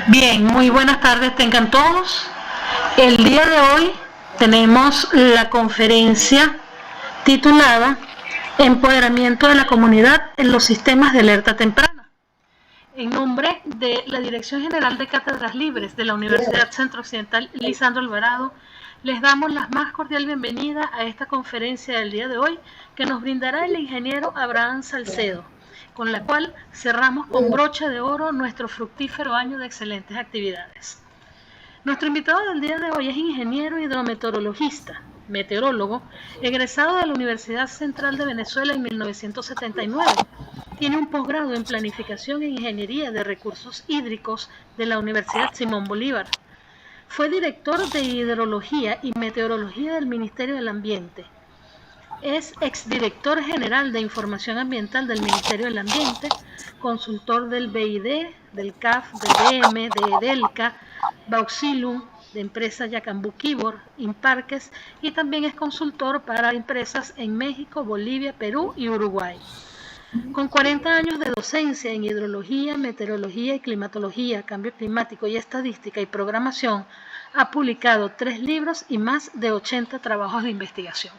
Bien, muy buenas tardes tengan todos. El día de hoy tenemos la conferencia titulada Empoderamiento de la comunidad en los sistemas de alerta temprana. En nombre de la Dirección General de Cátedras Libres de la Universidad Centro Occidental Lisandro Alvarado, les damos la más cordial bienvenida a esta conferencia del día de hoy que nos brindará el ingeniero Abraham Salcedo, con la cual cerramos con broche de oro nuestro fructífero año de excelentes actividades. Nuestro invitado del día de hoy es ingeniero hidrometeorologista, meteorólogo, egresado de la Universidad Central de Venezuela en 1979. Tiene un posgrado en planificación e ingeniería de recursos hídricos de la Universidad Simón Bolívar. Fue director de hidrología y meteorología del Ministerio del Ambiente. Es exdirector general de Información Ambiental del Ministerio del Ambiente, consultor del BID, del CAF, del DM, de EDELCA, Bauxilum, de empresa Yacambú Kibor, Imparques, y también es consultor para empresas en México, Bolivia, Perú y Uruguay. Con 40 años de docencia en hidrología, meteorología y climatología, cambio climático y estadística y programación, ha publicado 3 libros y más de 80 trabajos de investigación.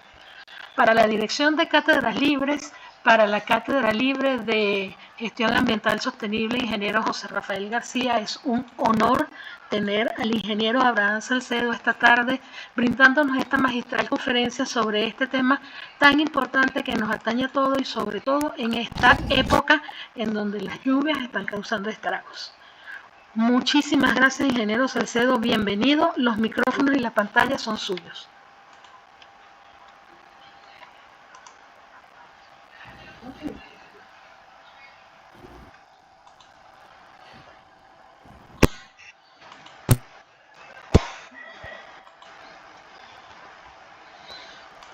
Para la Dirección de Cátedras Libres, para la Cátedra Libre de Gestión Ambiental Sostenible, ingeniero José Rafael García, es un honor tener al ingeniero Abraham Salcedo esta tarde brindándonos esta magistral conferencia sobre este tema tan importante que nos atañe a todos y sobre todo en esta época en donde las lluvias están causando estragos. Muchísimas gracias, ingeniero Salcedo, bienvenido. Los micrófonos y la pantalla son suyos.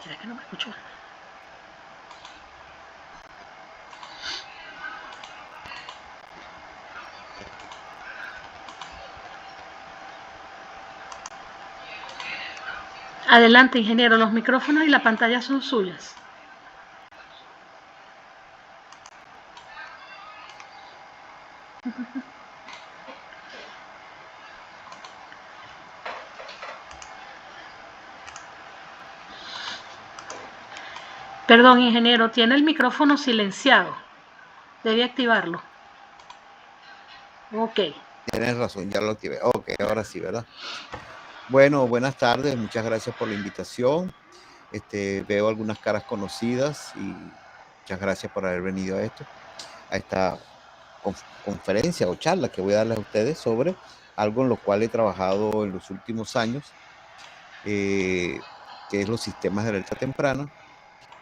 ¿Será que no me escuchó? Adelante, ingeniero, los micrófonos y la pantalla son suyas. Perdón, ingeniero, tiene el micrófono silenciado. Debe activarlo. Ok. Tienes razón, ya lo activé. Ok, ahora sí, ¿verdad? Bueno, buenas tardes, muchas gracias por la invitación. Veo algunas caras conocidas y muchas gracias por haber venido a esta conferencia o charla que voy a darles a ustedes sobre algo en lo cual he trabajado en los últimos años, que es los sistemas de alerta temprana,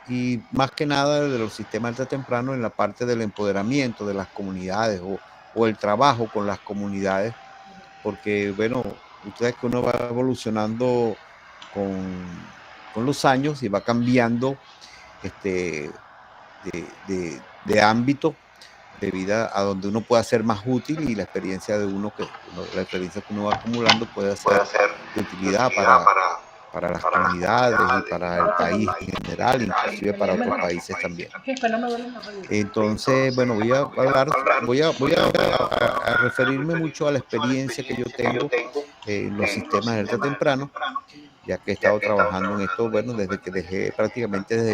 y más que nada de los sistemas de alerta temprano en la parte del empoderamiento de las comunidades o el trabajo con las comunidades, porque bueno, ustedes que uno va evolucionando con los años y va cambiando de ámbito de vida a donde uno pueda ser más útil, y la experiencia de la experiencia que uno va acumulando puede ser de utilidad para las comunidades y para el país en general, inclusive para otros países también. Entonces, bueno, voy a referirme mucho a la experiencia que yo tengo en los sistemas de alerta temprano, ya que he estado trabajando en esto, bueno, desde que dejé desde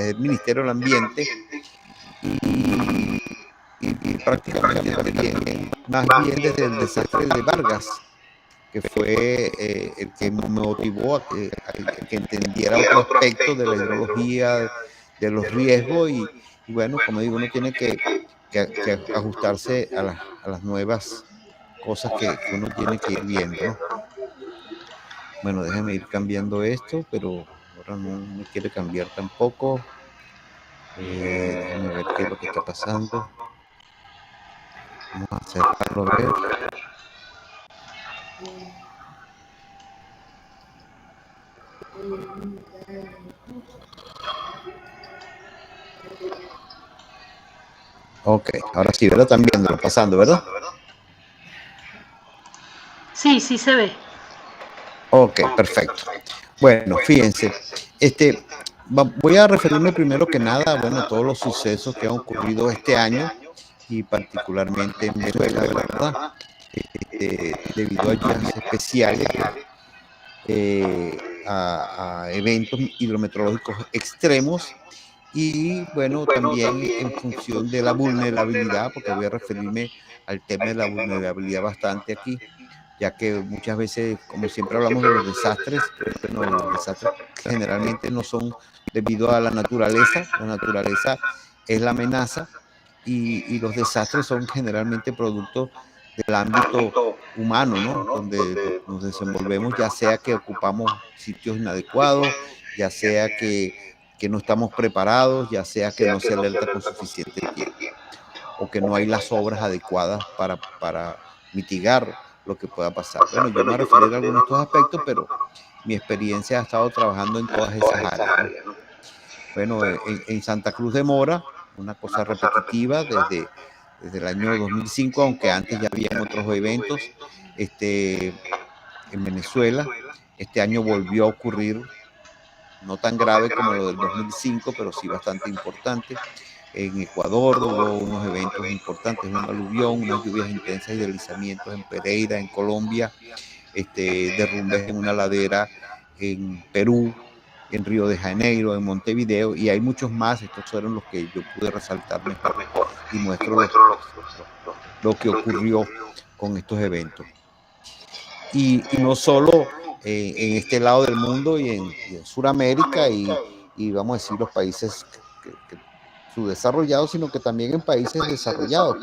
el Ministerio del Ambiente, y prácticamente más bien desde el desastre de Vargas, que fue el que me motivó a que entendiera otro aspecto de la hidrología, de los riesgos, y bueno, como digo, uno tiene que ajustarse a las nuevas cosas que uno tiene que ir viendo, ¿no? Bueno, déjame ir cambiando esto, pero ahora no me quiere cambiar tampoco. Déjame ver qué es lo que está pasando. Vamos a acercarlo a ver. Ok, ahora sí, ¿verdad? Están viéndolo pasando, ¿verdad? Sí, sí se ve. Ok, perfecto. Bueno, fíjense, voy a referirme primero que nada, bueno, a todos los sucesos que han ocurrido este año y particularmente en Venezuela, ¿verdad? Debido a lluvias especiales, a eventos hidrometeorológicos extremos y bueno, también en función de la vulnerabilidad, porque voy a referirme al tema de la vulnerabilidad bastante aquí, ya que muchas veces, como siempre hablamos de los desastres, bueno, los desastres generalmente no son debido a la naturaleza es la amenaza y los desastres son generalmente producto del ámbito humano, ¿no? Donde nos desenvolvemos, ya sea que ocupamos sitios inadecuados, ya sea que no estamos preparados, ya sea que no se alerta con suficiente tiempo o que no hay las obras adecuadas para mitigar lo que pueda pasar. Bueno, yo me referiré a algunos de estos aspectos, pero mi experiencia ha estado trabajando en todas esas áreas, ¿no? Bueno, en Santa Cruz de Mora, una cosa repetitiva desde el año 2005, aunque antes ya habían otros eventos en Venezuela. Este año volvió a ocurrir, no tan grave como lo del 2005, pero sí bastante importante. En Ecuador hubo unos eventos importantes, un aluvión, unas lluvias intensas y deslizamientos en Pereira, en Colombia, derrumbes en una ladera en Perú, en Río de Janeiro, en Montevideo, y hay muchos más. Estos fueron los que yo pude resaltar mejor y muestro lo que ocurrió con estos eventos. Y no solo en este lado del mundo y en Sudamérica y vamos a decir los países subdesarrollados, sino que también en países desarrollados,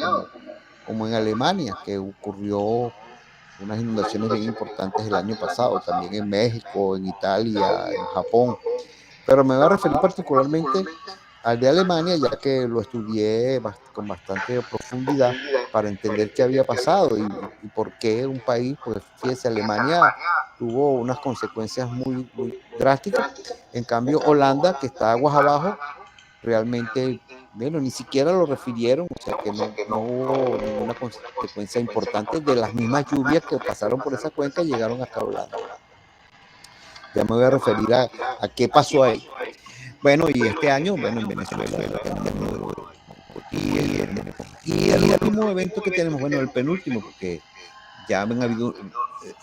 como en Alemania, que ocurrió unas inundaciones bien importantes el año pasado, también en México, en Italia, en Japón. Pero me voy a referir particularmente al de Alemania, ya que lo estudié con bastante profundidad para entender qué había pasado y por qué un país, pues fíjese, Alemania tuvo unas consecuencias muy, muy drásticas. En cambio, Holanda, que está aguas abajo, realmente, bueno, ni siquiera lo refirieron, o sea que no hubo ninguna consecuencia importante de las mismas lluvias que pasaron por esa cuenca y llegaron hasta Holanda. Ya me voy a referir a qué pasó ahí. Bueno, y este año, bueno, en Venezuela, y el último evento que tenemos, bueno, el penúltimo, porque ya han habido,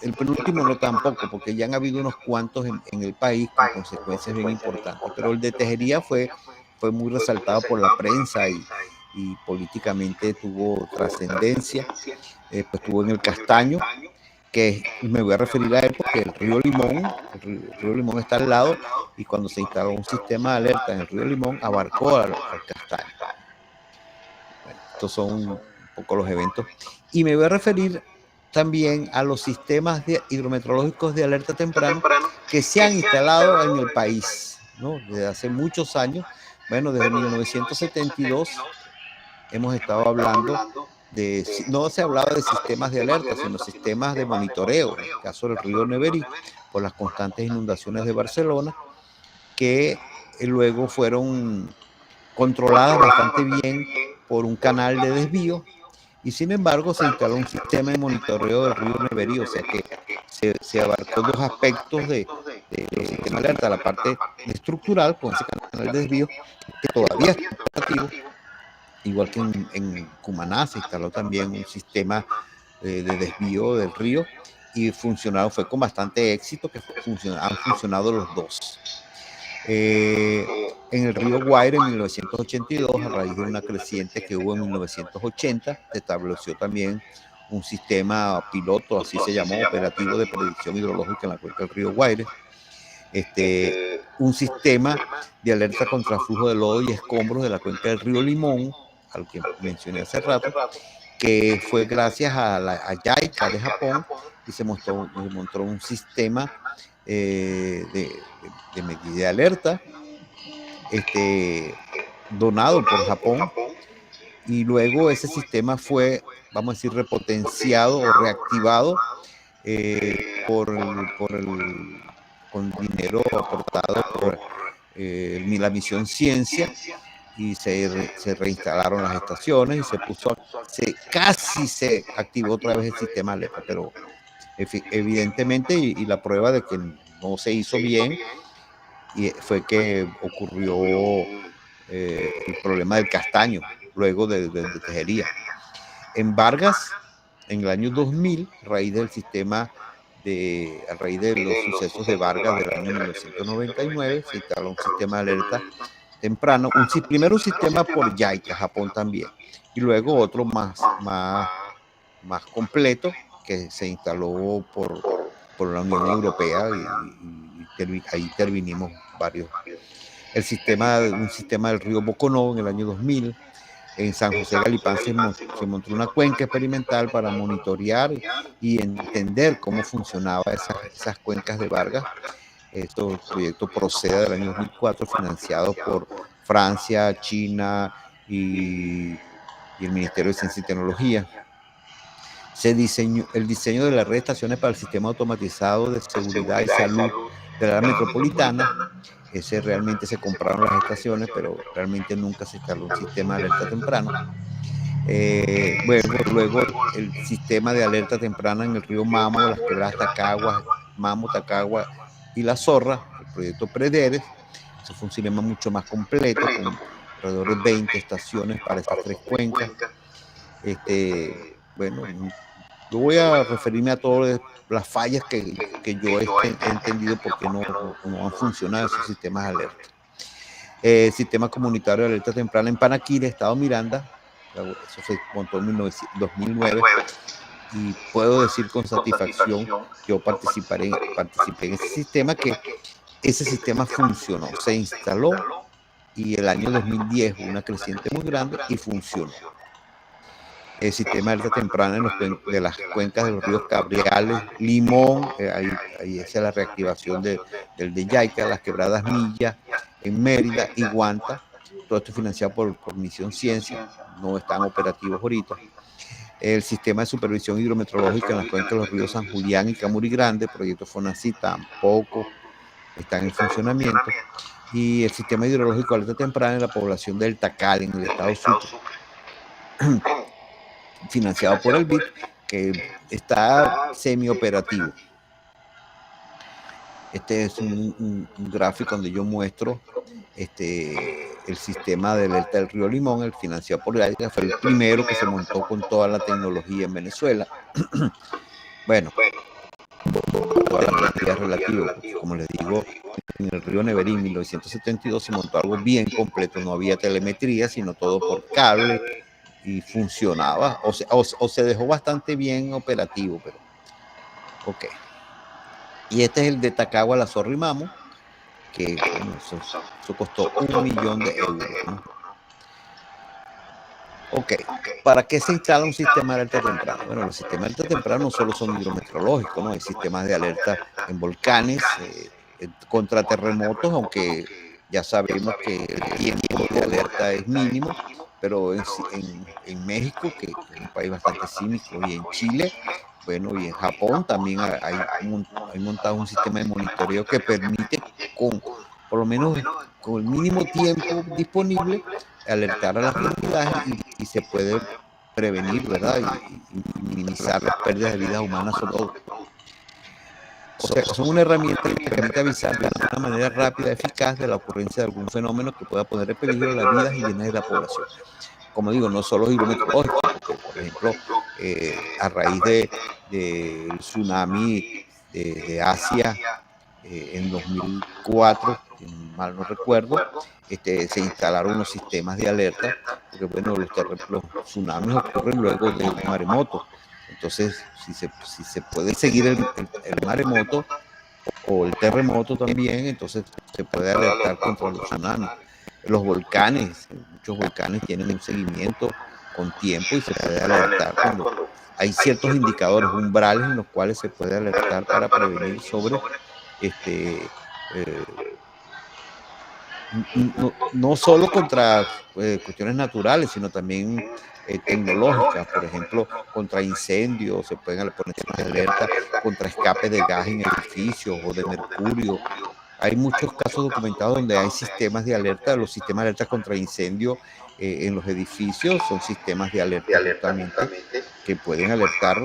el penúltimo no tampoco, porque ya han habido unos cuantos en el país con consecuencias bien importantes, pero el de Tejería fue muy resaltado por la prensa y políticamente tuvo trascendencia. Pues estuvo en el Castaño, que me voy a referir a él porque el río Limón está al lado y cuando se instaló un sistema de alerta en el río Limón abarcó al Castaño. Bueno, estos son un poco los eventos. Y me voy a referir también a los sistemas hidrometeorológicos de alerta temprana que se han instalado en el país, ¿no? Desde hace muchos años. Bueno, desde 1972 hemos estado hablando no se hablaba de sistemas de alerta, sino sistemas de monitoreo, en el caso del río Neverí, por las constantes inundaciones de Barcelona, que luego fueron controladas bastante bien por un canal de desvío, y sin embargo se instaló un sistema de monitoreo del río Neverí, o sea que se abarcó dos aspectos de los sistemas de alerta, la parte estructural con ese canal de desvío, que todavía está activo, igual que en Cumaná se instaló también un sistema de desvío del río y fue con bastante éxito, que han funcionado los dos. En el río Guaire en 1982, a raíz de una creciente que hubo en 1980, se estableció también un sistema piloto, así se llamó, operativo de predicción hidrológica en la cuenca del río Guaire. Un sistema de alerta contra flujo de lodo y escombros de la cuenca del río Limón, al que mencioné hace rato, que fue gracias a JICA de Japón, y se montó un sistema de medida de alerta donado por Japón, y luego ese sistema fue, vamos a decir, repotenciado o reactivado con dinero aportado por la misión Ciencia, y se reinstalaron las estaciones y casi se activó otra vez el sistema alerta, pero evidentemente, y la prueba de que no se hizo bien, y fue que ocurrió el problema del Castaño, luego de Tejería. En Vargas, en el año 2000, a raíz de los sucesos de Vargas del año 1999, se instaló un sistema de alerta temprano, primero un sistema por JICA, Japón también, y luego otro más completo que se instaló por la Unión Europea y ahí intervinimos varios. Un sistema del río Boconó en el año 2000. En San José Galipán se montó una cuenca experimental para monitorear y entender cómo funcionaban esas cuencas de Vargas. El proyecto procede del año 2004, financiado por Francia, China y el Ministerio de Ciencia y Tecnología. El diseño de la red de estaciones para el sistema automatizado de seguridad y salud de la metropolitana. Realmente se compraron las estaciones, pero realmente nunca se instaló un sistema de alerta temprana. Luego el sistema de alerta temprana en el río Mamo, las quebradas Tacagua y La Zorra, el proyecto Prederes. Eso fue un sistema mucho más completo, con alrededor de 20 estaciones para estas 3 cuencas. Yo voy a referirme a todas las fallas que yo he entendido porque no han funcionado esos sistemas de alerta. Sistema comunitario de alerta temprana en Panaquire, Estado Miranda. Eso se montó en 2009 y puedo decir con satisfacción, yo participé en ese sistema, que ese sistema funcionó, se instaló y el año 2010 hubo una creciente muy grande y funcionó. El sistema de alerta temprana de las cuencas de los ríos Cabriales, Limón, ahí es la reactivación del de Yaica, las quebradas Milla, en Mérida y Guanta. Todo esto financiado por Misión Ciencia, no están operativos ahorita. El sistema de supervisión hidrometeorológica en las cuencas de los ríos San Julián y Camuri Grande, proyecto FONACI, tampoco está en funcionamiento. Y el sistema hidrológico de alerta temprana en la población del Tacal, en el estado Sucre, financiado por el BID, que está semioperativo. Este es un gráfico donde yo muestro el sistema de alerta del río Limón, el financiado por el fue el primero que se montó con toda la tecnología en Venezuela. Bueno, toda la tecnología relativa, como les digo, en el río Neverín en 1972 se montó algo bien completo, no había telemetría, sino todo por cable, y funcionaba, o se dejó bastante bien operativo, pero ok. Y este es el de Tacagua, La Zorra y Mamo, que bueno, eso costó $1 millón, ¿no? Ok, ¿para qué se instala un sistema de alerta temprana? Bueno, los sistemas de alerta temprana no solo son hidrometeorológicos, ¿no? Hay sistemas de alerta en volcanes, contra terremotos, aunque ya sabemos que el tiempo de alerta es mínimo, pero en México, que es un país bastante sísmico, y en Chile, bueno, y en Japón también hay montado un sistema de monitoreo que permite, por lo menos con el mínimo tiempo disponible, alertar a las comunidades y se puede prevenir, ¿verdad? Y minimizar las pérdidas de vidas humanas sobre todo. O sea, son una herramienta que permite avisar de una manera rápida y eficaz de la ocurrencia de algún fenómeno que pueda poner en peligro las vidas y bienes de la población. Como digo, no solo hidrometeorológicos, porque, por ejemplo, a raíz del tsunami de Asia en 2004, mal no recuerdo, se instalaron unos sistemas de alerta, porque bueno, los tsunamis ocurren luego de un maremoto. Entonces, si se puede seguir el maremoto o el terremoto también, entonces se puede alertar contra los tsunamis. Los volcanes, muchos volcanes tienen un seguimiento con tiempo y se puede alertar cuando hay ciertos indicadores, umbrales en los cuales se puede alertar para prevenir sobre no solo contra cuestiones naturales, sino también tecnológicas, por ejemplo, contra incendios, se pueden poner sistemas de alerta contra escapes de gas en edificios o de mercurio. Hay muchos casos documentados donde hay sistemas de alerta. Los sistemas de alerta contra incendio en los edificios son sistemas de alerta que pueden alertar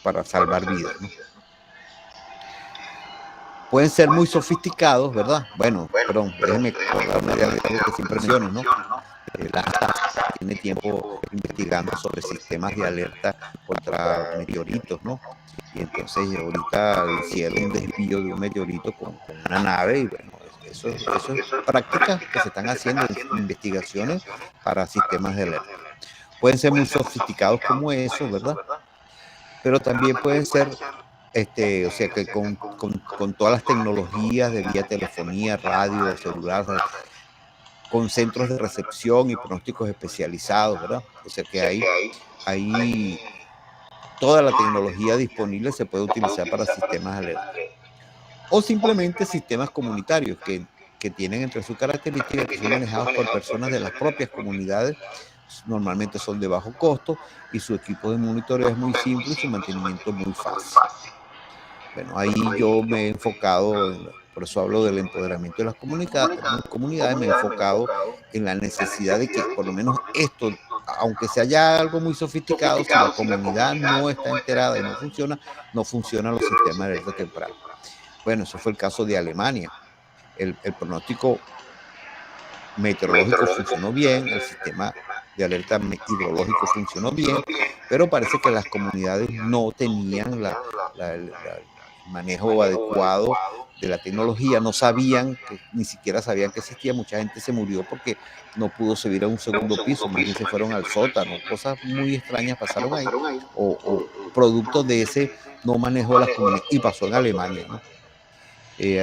para salvar vidas, ¿no? Pueden ser muy sofisticados, ¿verdad? Bueno, perdón, déjenme acordarme de algo que siempre menciono, ¿no? la NASA tiene tiempo investigando sobre sistemas de alerta contra meteoritos, ¿no? Y entonces ahorita hicieron un desvío de un meteorito con una nave y bueno, eso es prácticas que se están haciendo, investigaciones para sistemas de alerta. Pueden ser muy sofisticados como eso, ¿verdad? Pero también pueden ser, o sea, que con todas las tecnologías de vía telefonía, radio, celular, con centros de recepción y pronósticos especializados, ¿verdad? O sea que ahí toda la tecnología disponible se puede utilizar para sistemas de alerta. O simplemente sistemas comunitarios que tienen entre sus características que son manejados por personas de las propias comunidades, normalmente son de bajo costo y su equipo de monitoreo es muy simple y su mantenimiento muy fácil. Bueno, ahí yo me he enfocado, por eso hablo del empoderamiento de las comunidades, me he enfocado en la necesidad de que por lo menos esto, aunque sea ya algo muy sofisticado, si la comunidad no está enterada y no funcionan los sistemas de alerta temprana. Bueno, eso fue el caso de Alemania. El pronóstico meteorológico funcionó bien, el sistema de alerta hidrológico funcionó bien, pero parece que las comunidades no tenían el manejo adecuado de la tecnología, no sabían, ni siquiera sabían que existía. Mucha gente se murió porque no pudo subir a un segundo piso, más bien se fueron al sótano, cosas muy extrañas pasaron ahí, o producto de ese no manejo de las comunidades, y pasó en Alemania, ¿no?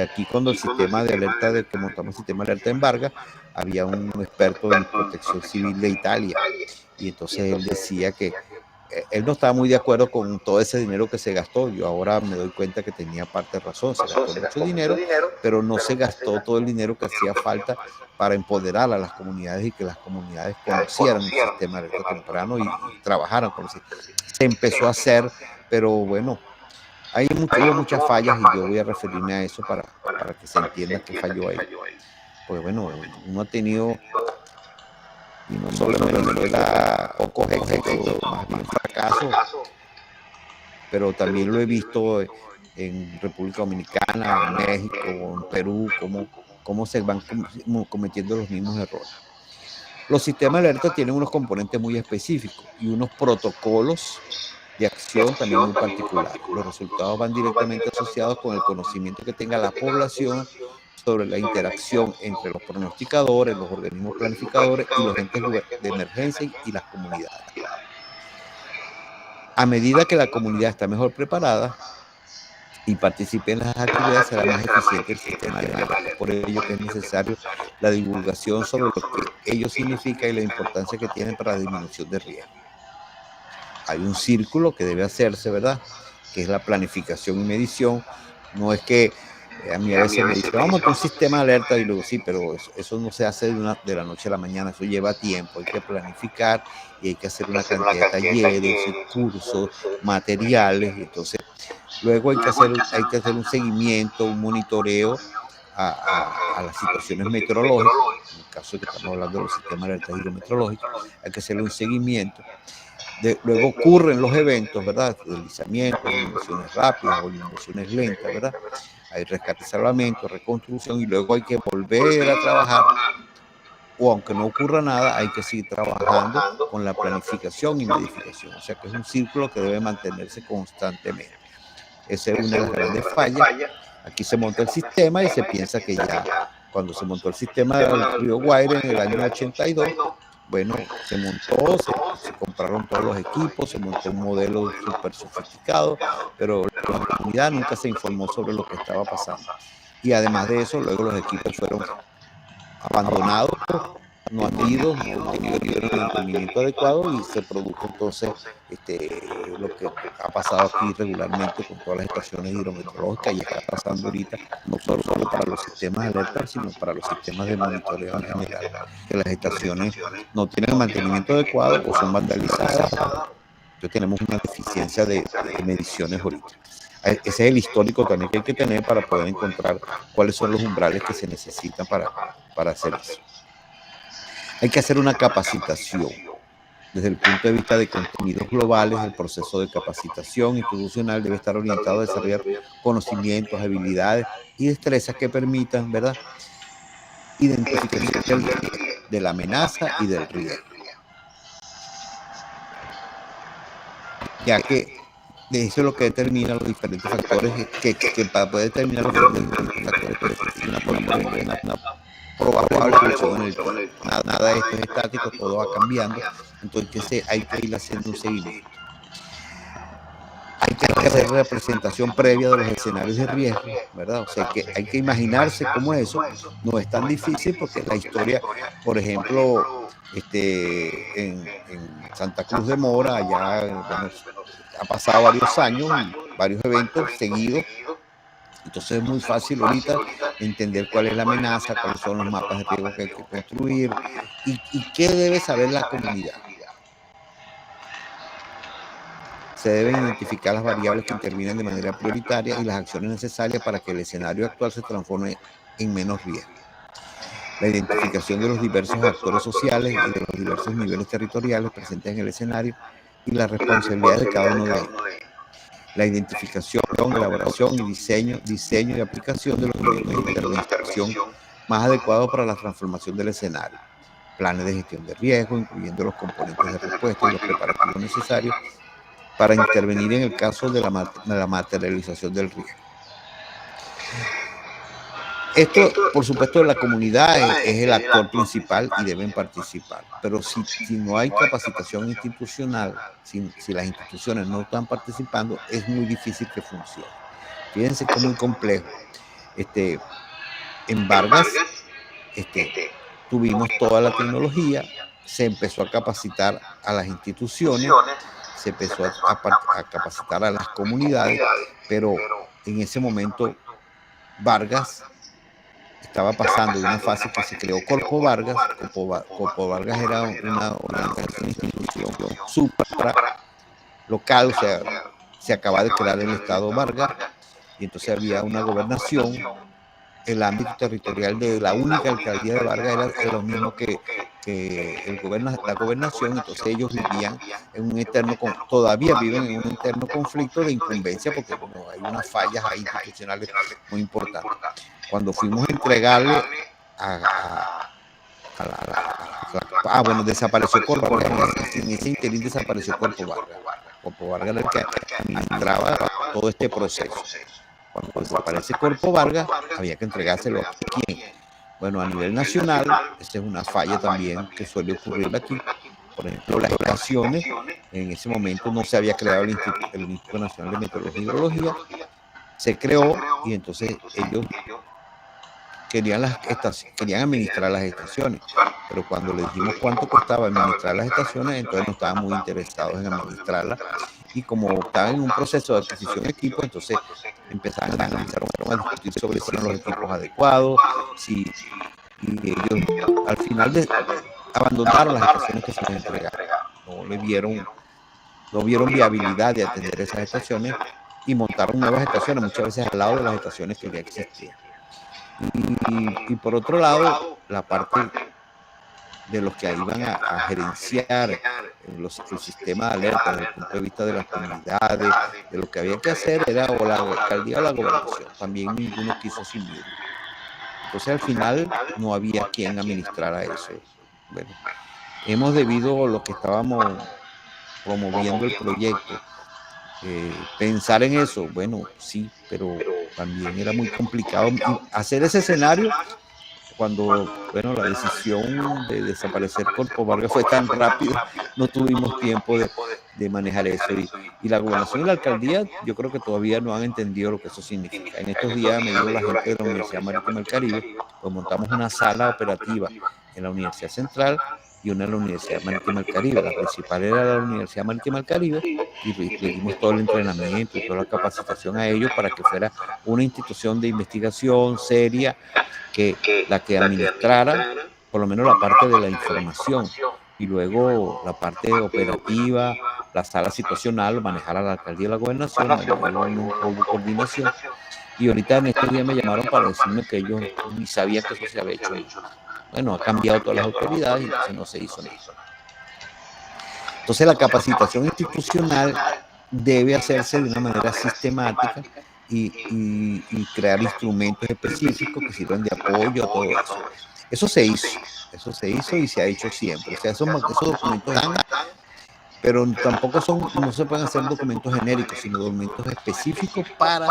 Aquí cuando el sistema de alerta, que montamos el sistema de alerta en Vargas, había un experto en protección civil de Italia, y entonces él decía que él no estaba muy de acuerdo con todo ese dinero que se gastó. Yo ahora me doy cuenta que tenía parte de razón, se gastó mucho dinero, pero no se gastó todo el dinero que hacía falta para empoderar a las comunidades y que las comunidades conocieran el sistema de alerta temprano y trabajaran con el sistema. Se empezó a hacer, pero bueno, hubo muchas fallas y yo voy a referirme a eso para que se entienda qué falló ahí. Pues bueno, uno ha tenido, y no solo en Venezuela, pocos éxitos, más bien fracasos, pero también lo he visto en República Dominicana, en México, en Perú, cómo se van cometiendo los mismos errores. Los sistemas de alerta tienen unos componentes muy específicos y unos protocolos de acción también muy particular. Los resultados van directamente asociados con el conocimiento que tenga la población sobre la interacción entre los pronosticadores, los organismos planificadores y los entes de emergencia y las comunidades. A medida que la comunidad está mejor preparada y participe en las actividades, será más eficiente el sistema de alerta. Por ello que es necesario la divulgación sobre lo que ello significa y la importancia que tienen para la disminución de riesgo. Hay un círculo que debe hacerse, ¿verdad? Que es la planificación y medición. No es que a mí a veces me dicen, vamos a montar un sistema de alerta, y luego sí, pero eso no se hace de la noche a la mañana, eso lleva tiempo, hay que planificar y hay que hacer una cantidad de talleres, cursos, materiales, y entonces luego hay que hacer un seguimiento, un monitoreo a las situaciones meteorológicas. En el caso de que estamos hablando de los sistemas de alerta hidrometeorológicos, hay que hacerle un seguimiento. Luego ocurren los eventos, ¿verdad? Deslizamientos, inundaciones rápidas o inundaciones lentas, ¿verdad? Hay rescate, salvamento, reconstrucción, y luego hay que volver a trabajar, o aunque no ocurra nada, hay que seguir trabajando con la planificación y modificación. O sea que es un círculo que debe mantenerse constantemente. Esa es una de las grandes fallas. Aquí se monta el sistema y se piensa que ya, cuando se montó el sistema del río Guaire en el año 82, bueno, se montó, se compraron todos los equipos, se montó un modelo súper sofisticado, pero la comunidad nunca se informó sobre lo que estaba pasando. Y además de eso, luego los equipos fueron abandonados, no adquiridos, no tuvieron el mantenimiento adecuado, y se produjo entonces lo que ha pasado aquí regularmente con todas las estaciones hidrometeorológicas, y está pasando ahorita no solo para los sistemas de alerta, sino para los sistemas de monitoreo en general, que las estaciones no tienen el mantenimiento adecuado o son vandalizadas. Entonces tenemos una deficiencia de mediciones ahorita. Ese es el histórico también que hay que tener para poder encontrar cuáles son los umbrales que se necesitan para hacer eso. Hay que hacer una capacitación. Desde el punto de vista de contenidos globales, el proceso de capacitación institucional debe estar orientado a desarrollar conocimientos, habilidades y destrezas que permitan, ¿verdad?, identificar de la amenaza y del riesgo. Ya que eso es lo que determina los diferentes factores que para poder determinar los diferentes factores que una probable evolución en el tiempo. Nada de esto es estático, todo va cambiando, entonces hay que ir haciendo un seguimiento. Hay que hacer representación previa de los escenarios de riesgo, ¿verdad? O sea, que hay que imaginarse cómo es eso. No es tan difícil porque la historia, por ejemplo, en Santa Cruz de Mora, allá, bueno, ha pasado varios años, varios eventos seguidos. Entonces es muy fácil ahorita entender cuál es la amenaza, cuáles son los mapas de riesgo que hay que construir y qué debe saber la comunidad. Se deben identificar las variables que intervienen de manera prioritaria y las acciones necesarias para que el escenario actual se transforme en menos riesgo. La identificación de los diversos actores sociales y de los diversos niveles territoriales presentes en el escenario y la responsabilidad de cada uno de ellos. La identificación, elaboración y diseño y aplicación de los medios de intervención más adecuados para la transformación del escenario. Planes de gestión de riesgo, incluyendo los componentes de respuesta y los preparativos necesarios para intervenir en el caso de la materialización del riesgo. Esto, por supuesto, la comunidad es el actor principal y deben participar, pero si no hay capacitación institucional, si las instituciones no están participando, es muy difícil que funcione. Fíjense que es muy complejo. En Vargas tuvimos toda la tecnología, se empezó a capacitar a las instituciones, se empezó a capacitar a las comunidades, pero en ese momento Vargas estaba pasando de una fase que se creó Corpo Vargas. Corpo Vargas era una institución supra local, o sea, se acaba de crear el Estado Vargas, y entonces había una gobernación. El ámbito territorial de la única alcaldía de Vargas era lo mismo que la gobernación, entonces ellos vivían en un eterno, todavía viven en un eterno conflicto de incumbencia, porque bueno, hay unas fallas ahí institucionales muy importantes. Cuando fuimos a entregarle bueno, desapareció Corpo Vargas, en ese interín desapareció Corpo Vargas. Corpo Vargas era el que administraba todo este proceso. Cuando desaparece Corpo Vargas, había que entregárselo a quién. Bueno, a nivel nacional, esa es una falla también que suele ocurrir aquí. Por ejemplo, las estaciones, en ese momento no se había creado el Instituto Nacional de Meteorología y Hidrología, se creó y entonces ellos querían administrar las estaciones, pero cuando le dijimos cuánto costaba administrar las estaciones, entonces no estaban muy interesados en administrarlas, y como estaban en un proceso de adquisición de equipos, entonces empezaron a discutir sobre si eran los equipos adecuados, y ellos al final abandonaron las estaciones que se les entregaron, no vieron viabilidad de atender esas estaciones y montaron nuevas estaciones, muchas veces al lado de las estaciones que ya existían. Y por otro lado, la parte de los que iban a gerenciar el sistema de alerta desde el punto de vista de las comunidades, de lo que había que hacer era o la alcaldía o la gobernación. También ninguno quiso asumir. Entonces al final no había quien administrara eso. Bueno, hemos debido a lo que estábamos promoviendo el proyecto, pensar en eso, bueno, sí, pero también era muy complicado hacer ese escenario cuando, bueno, la decisión de desaparecer Corpo Vargas fue tan rápida, no tuvimos tiempo de manejar eso, y la gobernación y la alcaldía yo creo que todavía no han entendido lo que eso significa. En estos días me dio la gente de la Universidad Marítima del Caribe, pues montamos una sala operativa en la Universidad Central y una en la Universidad Marítima del Caribe. La principal era la Universidad Marítima del Caribe, y le dimos todo el entrenamiento y toda la capacitación a ellos para que fuera una institución de investigación seria, la que administrara por lo menos la parte de la información, y luego la parte operativa, la sala situacional, manejar a la alcaldía y la gobernación. No hubo coordinación, y ahorita en estos días me llamaron para decirme que ellos ni sabían que eso se había hecho. Bueno, ha cambiado todas las autoridades y entonces no se hizo nada. Entonces la capacitación institucional debe hacerse de una manera sistemática y crear instrumentos específicos que sirvan de apoyo a todo eso. Eso se hizo y se ha hecho siempre. O sea, esos documentos están, pero tampoco no se pueden hacer documentos genéricos, sino documentos específicos para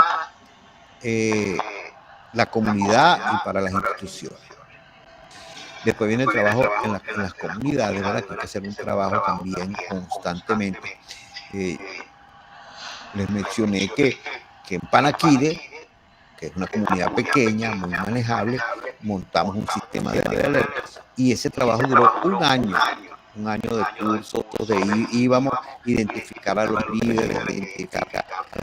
la comunidad y para las instituciones. Después viene el trabajo en las comunidades, ¿verdad? Que hay que hacer un trabajo también constantemente. Les mencioné que en Panaquire, que es una comunidad pequeña, muy manejable, montamos un sistema de alertas. Y ese trabajo duró un año de cursos, íbamos a identificar a los líderes, identificar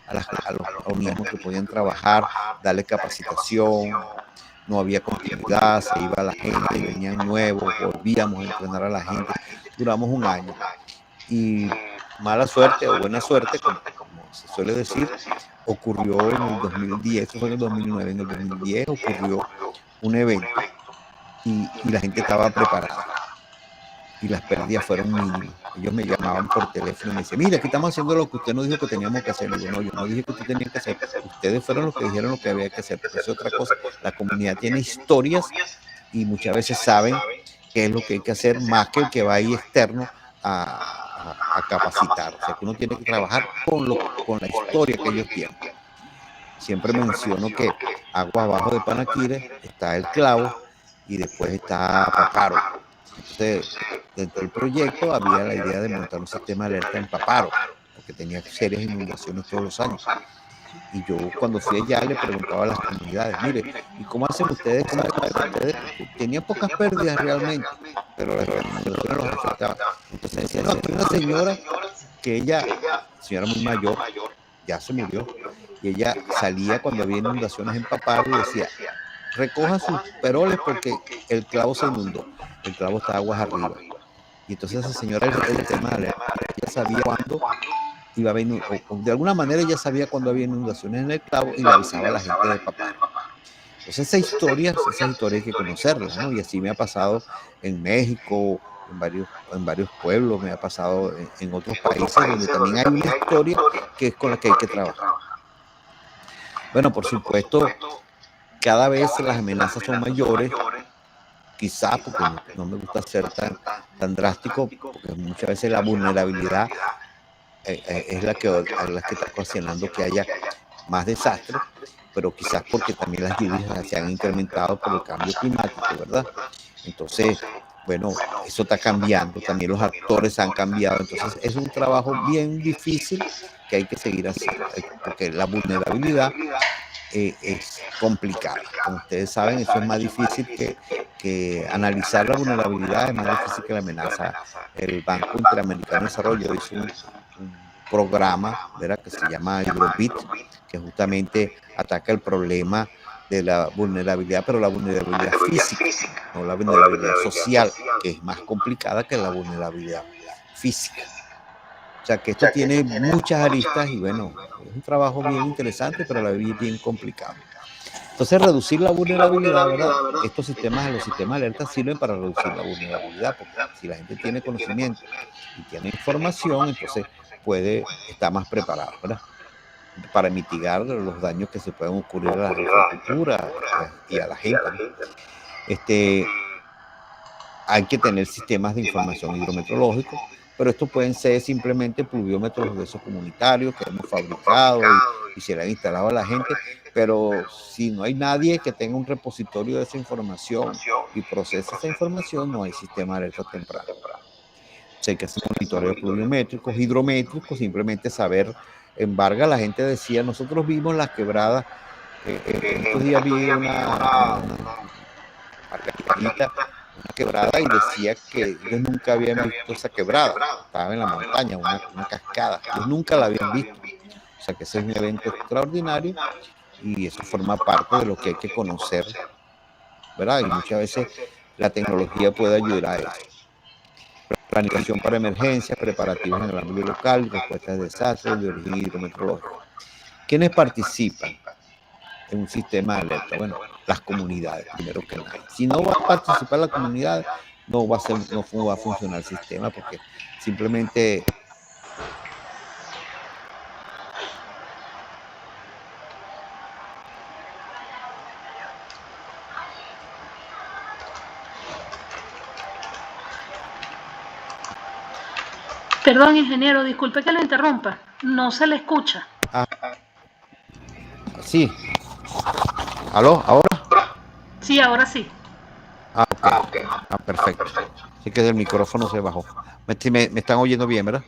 a los mismos que podían trabajar, darle capacitación. No había continuidad, se iba la gente, venían nuevos, volvíamos a entrenar a la gente. Duramos un año. Y mala suerte o buena suerte, como se suele decir, ocurrió en el 2010, eso fue en el 2009, en el 2010 ocurrió un evento y la gente estaba preparada y las pérdidas fueron mínimas. Ellos me llamaban por teléfono y me decían, mira, aquí estamos haciendo lo que usted nos dijo que teníamos que hacer. Y digo, no, yo no dije que usted tenía que hacer. Ustedes fueron los que dijeron lo que había que hacer. Porque es otra cosa. La comunidad tiene historias y muchas veces saben qué es lo que hay que hacer más que el que va ahí externo a capacitar. O sea, que uno tiene que trabajar con la historia que ellos tienen. Siempre menciono que agua abajo de Panaquire está el Clavo y después está Paparo. Entonces, dentro del proyecto había la idea de montar un sistema de alerta en Paparo, porque tenía serias inundaciones todos los años. Y yo cuando fui allá le preguntaba a las comunidades, mire, ¿y cómo hacen ustedes? Ustedes tenían pocas pérdidas realmente, pero las inundaciones los afectaban. Entonces decía, no, aquí una señora que ella, señora muy mayor, ya se murió, y ella salía cuando había inundaciones en Paparo y decía, recoja sus peroles porque el Clavo se inundó, el Clavo está aguas arriba. Y entonces esa señora, el tema de ella sabía cuándo iba a haber, o de alguna manera ella sabía cuándo había inundaciones en el Clavo y le avisaba a la gente de Paparo. Entonces esas historias hay que conocerlas, ¿no? Y así me ha pasado en México, en varios pueblos, me ha pasado en otros países donde también hay una historia que es con la que hay que trabajar. Bueno, por supuesto, cada vez las amenazas son mayores, quizás porque no me gusta ser tan drástico, porque muchas veces la vulnerabilidad es la que está ocasionando que haya más desastres, pero quizás porque también las lluvias se han incrementado por el cambio climático, ¿verdad? Entonces, bueno, eso está cambiando, también los actores han cambiado, entonces es un trabajo bien difícil que hay que seguir haciendo, porque la vulnerabilidad es complicada. Como ustedes saben, eso es más difícil que analizar la vulnerabilidad, es más difícil que la amenaza. El Banco Interamericano de Desarrollo hizo un programa, ¿verdad?, que se llama Hydrobit, que justamente ataca el problema de la vulnerabilidad, pero la vulnerabilidad física, no la vulnerabilidad social, que es más complicada que la vulnerabilidad física. O sea que esto tiene muchas aristas y bueno, es un trabajo bien interesante, pero a la vez bien complicado. Entonces, reducir la vulnerabilidad, ¿verdad? Los sistemas de alerta sirven para reducir la vulnerabilidad, porque si la gente tiene conocimiento y tiene información, entonces puede estar más preparada, ¿verdad?, para mitigar los daños que se pueden ocurrir a la infraestructura y a la gente, ¿no? Hay que tener sistemas de información hidrometeorológico, pero estos pueden ser simplemente pluviómetros de esos comunitarios que hemos fabricado y se le han instalado a la gente, pero si no hay nadie que tenga un repositorio de esa información y procese esa información, no hay sistema de alerta temprana. O sea, hay que hacer monitoreos pluviométricos, hidrométricos, simplemente saber. Embarga, la gente decía, nosotros vimos las quebradas, estos días vi una margarita, una quebrada, y decía que ellos nunca habían visto esa quebrada, estaba en la montaña, una cascada, ellos nunca la habían visto. O sea que ese es un evento extraordinario y eso forma parte de lo que hay que conocer, ¿verdad? Y muchas veces la tecnología puede ayudar a eso. Planificación para emergencias, preparativos en el ámbito local, respuestas de desastres de origen hidrometeorológico. ¿Quiénes participan en un sistema de alerta? Bueno, las comunidades, primero que nada. Si no va a participar la comunidad, no va a funcionar el sistema, porque simplemente Perdón, ingeniero, disculpe que lo interrumpa. No se le escucha. Sí. ¿Aló? ¿Ahora? Sí, ahora sí. Ok. Perfecto. Así que el micrófono se bajó. Me están oyendo bien, ¿verdad?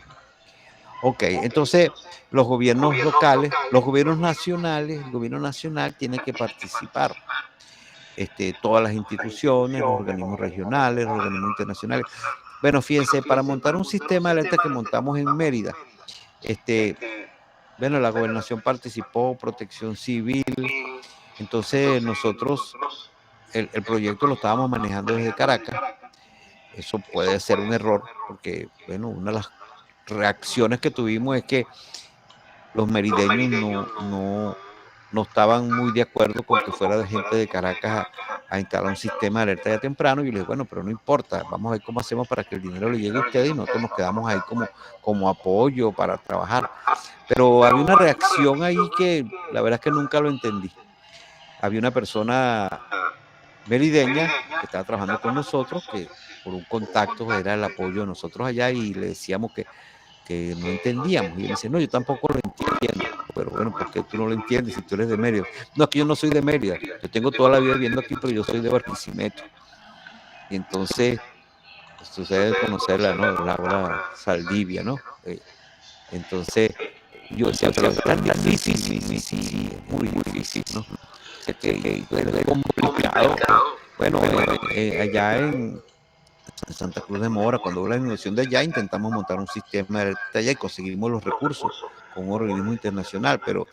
Ok, entonces los gobiernos locales, los gobiernos nacionales, el gobierno nacional tiene que participar. Todas las instituciones, los organismos regionales, los organismos internacionales. Bueno, fíjense, para montar un sistema de alerta que montamos en Mérida, bueno, la gobernación participó, Protección Civil. Entonces nosotros el proyecto lo estábamos manejando desde Caracas. Eso puede ser un error porque, bueno, una de las reacciones que tuvimos es que los merideños no estaban muy de acuerdo con que fuera de gente de Caracas a instalar un sistema de alerta ya temprano. Y yo les dije, bueno, pero no importa, vamos a ver cómo hacemos para que el dinero le llegue a ustedes y nosotros nos quedamos ahí como apoyo para trabajar. Pero había una reacción ahí que la verdad es que nunca lo entendí. Había una persona merideña que estaba trabajando con nosotros, que por un contacto era el apoyo de nosotros allá y le decíamos que no entendíamos. Y él dice, no, yo tampoco lo entiendo. Pero bueno, ¿por qué tú no lo entiendes si tú eres de Mérida? No, es que yo no soy de Mérida. Yo tengo toda la vida viviendo aquí, pero yo soy de Barquisimeto. Y entonces, pues, tú sabes conocerla, ¿no? Laura Saldivia, ¿no? Entonces, yo decía, pero es tan difícil, muy difícil, ¿no? O sea, que es complicado. Bueno, allá en Santa Cruz de Mora, cuando hubo la inundación de allá, intentamos montar un sistema de allá y conseguimos los recursos con un organismo internacional, pero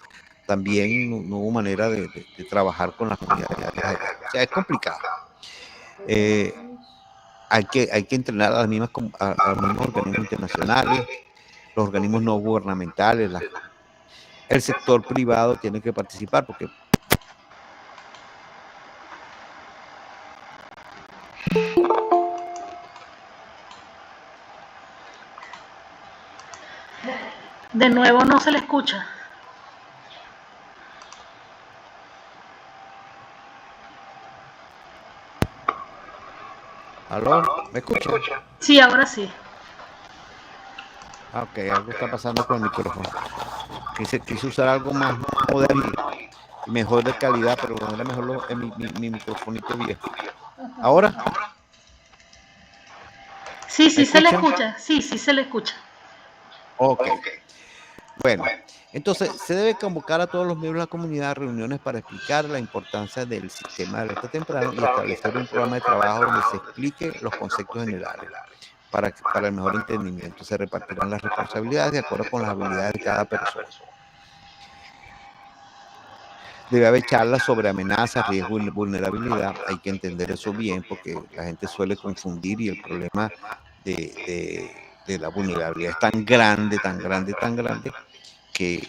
también no hubo manera de trabajar con las comunidades. O sea, es complicado. Hay que entrenar a los mismos organismos internacionales, los organismos no gubernamentales, el sector privado tiene que participar porque De nuevo no se le escucha. ¿Aló? ¿Me escuchan? Sí, ahora sí. Ok, algo está pasando con el micrófono. Quise usar algo más moderno y mejor de calidad, pero no era mejor mi microfonito viejo. ¿Ahora? Sí, ¿Me se le escuchan? escucha. Sí, se le escucha. Ok. Bueno, entonces se debe convocar a todos los miembros de la comunidad a reuniones para explicar la importancia del sistema de alerta temprano y establecer un programa de trabajo donde se explique los conceptos generales. Para el mejor entendimiento se repartirán las responsabilidades de acuerdo con las habilidades de cada persona. Debe haber charlas sobre amenazas, riesgo y vulnerabilidad. Hay que entender eso bien porque la gente suele confundir y el problema de la vulnerabilidad es tan grande que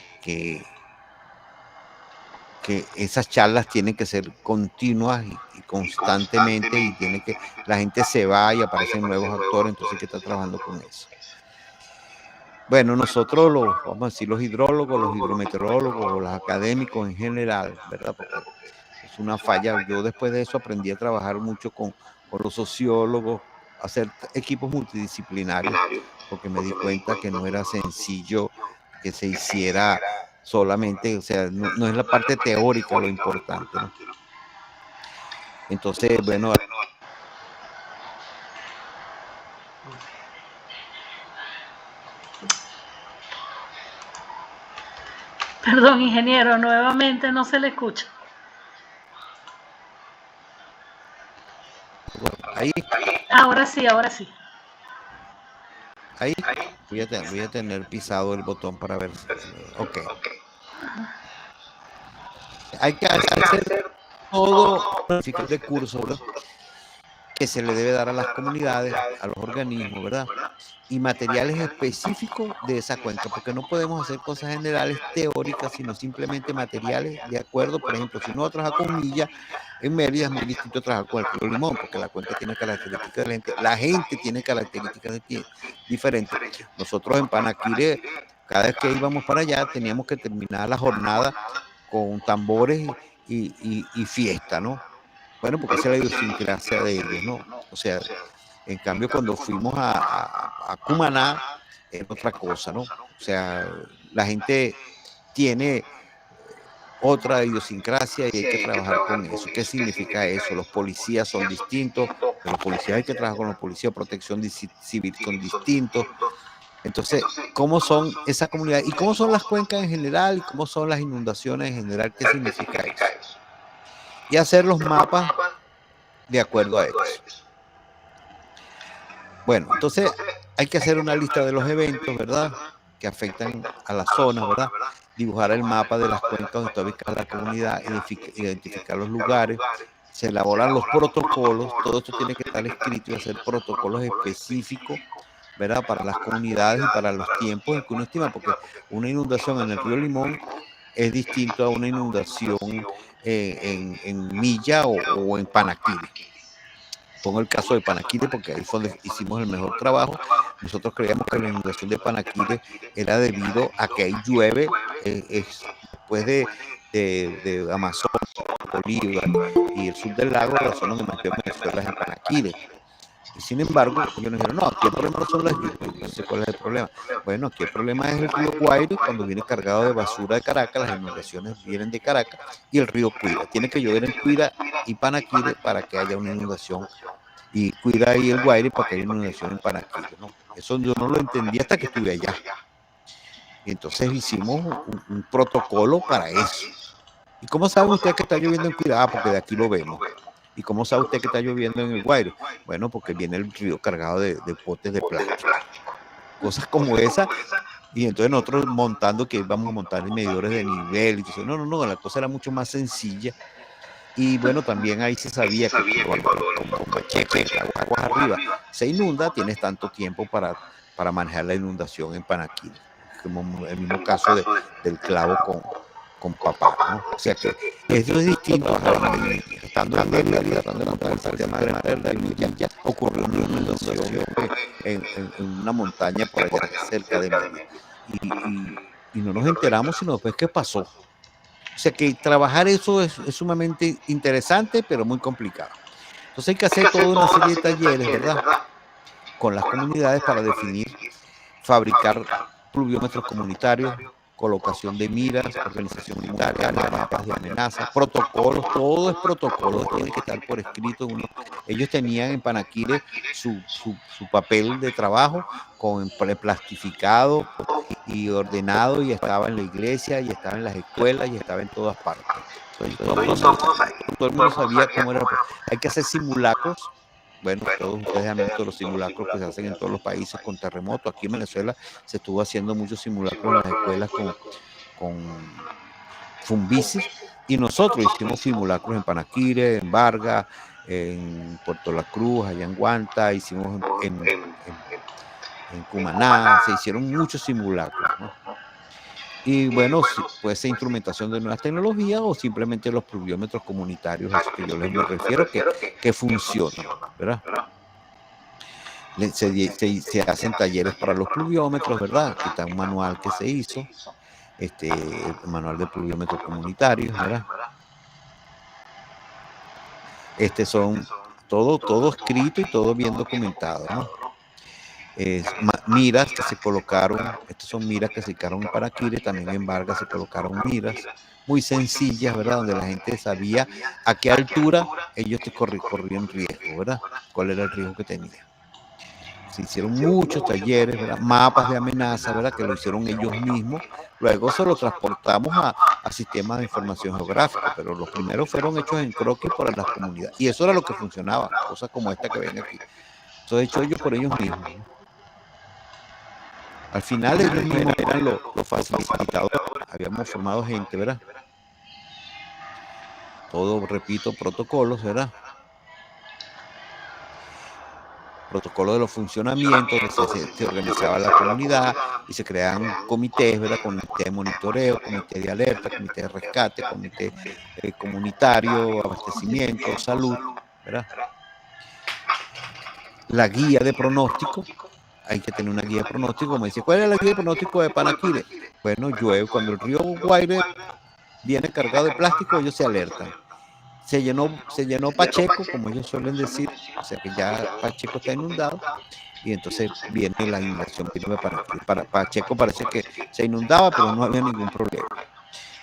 esas charlas tienen que ser continuas y constantemente y tiene que la gente se va y aparecen nuevos actores, entonces hay que estar trabajando con eso. Bueno, nosotros vamos a decir, los hidrólogos, los hidrometeorólogos, los académicos en general, ¿verdad? Porque es una falla. Yo después de eso aprendí a trabajar mucho con los sociólogos, hacer equipos multidisciplinarios, porque me di cuenta que no era sencillo que se hiciera solamente, o sea, no es la parte teórica lo importante, ¿no? Entonces, bueno. Perdón, ingeniero, nuevamente no se le escucha. Ahí. Ahora sí, ahora sí. Ahí voy a tener pisado el botón para ver. Ok. Hay que hacer todo el recurso, ¿verdad?, que se le debe dar a las comunidades, a los organismos, ¿verdad? Y materiales específicos de esa cuenca, porque no podemos hacer cosas generales teóricas, sino simplemente materiales de acuerdo. Por ejemplo, si uno trabaja con Milla, en Mérida es muy distinto trabajar con el río Limón, porque la cuenca tiene características diferentes, la gente tiene características diferentes. Nosotros en Panaquire, cada vez que íbamos para allá, teníamos que terminar la jornada con tambores y fiesta, ¿no? Bueno, porque esa es la idiosincrasia de ellos, ¿no? O sea, en cambio, cuando fuimos a Cumaná, es otra cosa, ¿no? O sea, la gente tiene otra idiosincrasia y hay que trabajar con eso. ¿Qué significa eso? Los policías son distintos, los policías hay que trabajar con los policías, protección civil son distintos. Entonces, ¿cómo son esa comunidad? ¿Y cómo son las cuencas en general? ¿Y cómo son las inundaciones en general? ¿Qué significa eso? Y hacer los mapas de acuerdo a eso. Bueno, entonces hay que hacer una lista de los eventos, ¿verdad? Que afectan a las zonas, ¿verdad? Dibujar el mapa de las cuencas donde está ubicada la comunidad, identificar los lugares, se elaboran los protocolos, todo esto tiene que estar escrito y hacer protocolos específicos, ¿verdad? Para las comunidades y para los tiempos en que uno estima, porque una inundación en el río Limón es distinto a una inundación en Milla o en Panaquire. Pongo el caso de Panaquire porque ahí fue donde hicimos el mejor trabajo. Nosotros creíamos que la inundación de Panaquire era debido a que ahí llueve después de Amazonas, Bolívar y el sur del lago, la zona donde más llueve en Venezuela es en Panaquire. Y sin embargo, ellos nos dijeron, no, aquí el problema no son las lluvias. No sé cuál es el problema. Bueno, aquí el problema es el río Guaire, cuando viene cargado de basura de Caracas, las inundaciones vienen de Caracas, y el río Cuira. Tiene que llover en Cuira y Panaquire para que haya una inundación. Y Cuira y el Guaire para que haya una inundación en Panaquire, ¿no? Eso yo no lo entendí hasta que estuve allá. Y entonces hicimos un protocolo para eso. ¿Y cómo saben ustedes que está lloviendo en Cuira? Ah, porque de aquí lo vemos. ¿Y cómo sabe usted que está lloviendo en el Guaire? Bueno, porque viene el río cargado de potes de plástico. Cosas como esa. Y entonces nosotros montando que íbamos a montar medidores de nivel. Y todo. No, la cosa era mucho más sencilla. Y bueno, también ahí se sabía que como Pacheco, aguas arriba, se inunda, tienes tanto tiempo para manejar la inundación en Panaquire. Como el mismo caso del clavo con papá, ¿no? O sea que eso es distinto estando en Mérida, tratando de montar el sistema de Mérida, ya ocurrió una inundación en una montaña por allá cerca de Mérida. Y no nos enteramos sino después que pasó. O sea que trabajar eso es sumamente interesante, pero muy complicado. Entonces hay que hacer toda una serie de talleres, ¿verdad? Con las comunidades para definir, fabricar pluviómetros comunitarios, colocación de miras, organización comunitaria, mapas de amenazas, protocolos, todo es protocolo, tiene que estar por escrito. Ellos tenían en Panaquire su papel de trabajo con plastificado y ordenado, y estaba en la iglesia, y estaba en las escuelas, y estaba en todas partes. Entonces, todo el mundo sabía cómo era. Hay que hacer simulacros. Bueno, todos ustedes han visto los simulacros que se hacen en todos los países con terremotos. Aquí en Venezuela se estuvo haciendo muchos simulacros en las escuelas con Fumbices, y nosotros hicimos simulacros en Panaquire, en Vargas, en Puerto La Cruz, allá en Guanta, hicimos en Cumaná, se hicieron muchos simulacros, ¿no? Y bueno, puede ser instrumentación de nuevas tecnologías o simplemente los pluviómetros comunitarios, a eso que yo les me refiero, que funcionan, ¿verdad? Se hacen talleres para los pluviómetros, ¿verdad? Aquí está un manual que se hizo, el manual de pluviómetros comunitarios, ¿verdad? Son todo escrito y todo bien documentado, ¿no? Miras que se colocaron, estas son miras que se colocaron en Panaquire, también en Vargas se colocaron miras muy sencillas, ¿verdad? Donde la gente sabía a qué altura ellos corrían riesgo, ¿verdad? Cuál era el riesgo que tenía. Se hicieron muchos talleres, ¿verdad? Mapas de amenaza, ¿verdad? Que lo hicieron ellos mismos. Luego se lo transportamos a sistemas de información geográfica, pero los primeros fueron hechos en croquis para las comunidades. Y eso era lo que funcionaba, cosas como esta que ven aquí. Eso hecho ellos por ellos mismos, ¿no? Al final ellos mismos eran los facilitadores. Habíamos formado gente, ¿verdad? Todo, repito, protocolos, ¿verdad? Protocolo de los funcionamientos, se organizaba la comunidad y se creaban comités, ¿verdad? Comité de monitoreo, comité de alerta, comité de rescate, comité comunitario, abastecimiento, salud, ¿verdad? La guía de pronóstico. Hay que tener una guía de pronóstico. Como dice, ¿cuál es la guía de pronóstico de Panaquire? Bueno, llueve. Cuando el río Guaire viene cargado de plástico, ellos se alertan. Se llenó Pacheco, como ellos suelen decir, o sea que ya Pacheco está inundado, y entonces viene la inundación. Para Pacheco parece que se inundaba, pero no había ningún problema.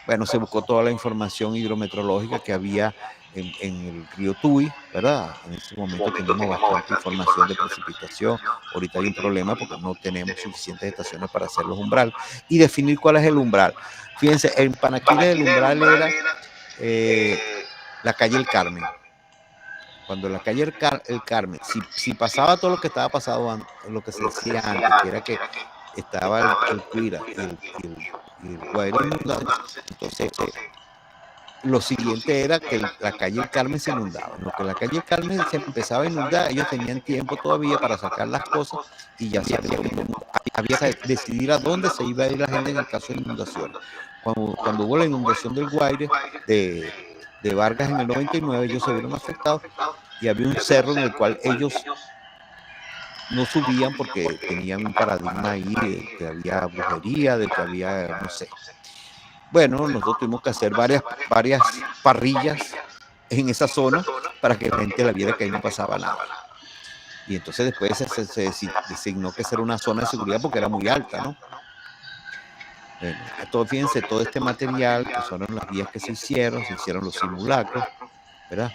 Bueno, se buscó toda la información hidrometeorológica que había en el río Tuy, ¿verdad? En ese momento teníamos bastante información de precipitación. Ahorita hay un problema porque no tenemos suficientes estaciones para hacer los umbrales. Y definir cuál es el umbral. Fíjense, en Panaquiles el umbral era la calle El Carmen. Cuando la calle El Carmen, si pasaba todo lo que estaba pasado, lo que se decía antes, que era que estaba el Cuira y el Guaire inundado, entonces lo siguiente era que la calle El Carmen se inundaba. En lo que la calle El Carmen se empezaba a inundar, ellos tenían tiempo todavía para sacar las cosas y ya había que decidir a dónde se iba a ir la gente en el caso de inundaciones. Cuando hubo la inundación del Guaire, de Vargas en el 99, ellos se vieron afectados y había un cerro en el cual ellos no subían porque tenían un paradigma ahí de que había brujería, de que había, no sé. Bueno, nosotros tuvimos que hacer varias parrillas en esa zona para que la gente la viera que ahí no pasaba nada. Y entonces después se designó que era una zona de seguridad porque era muy alta, ¿no? Bueno, fíjense, todo este material, que son las guías que se hicieron los simulacros, ¿verdad?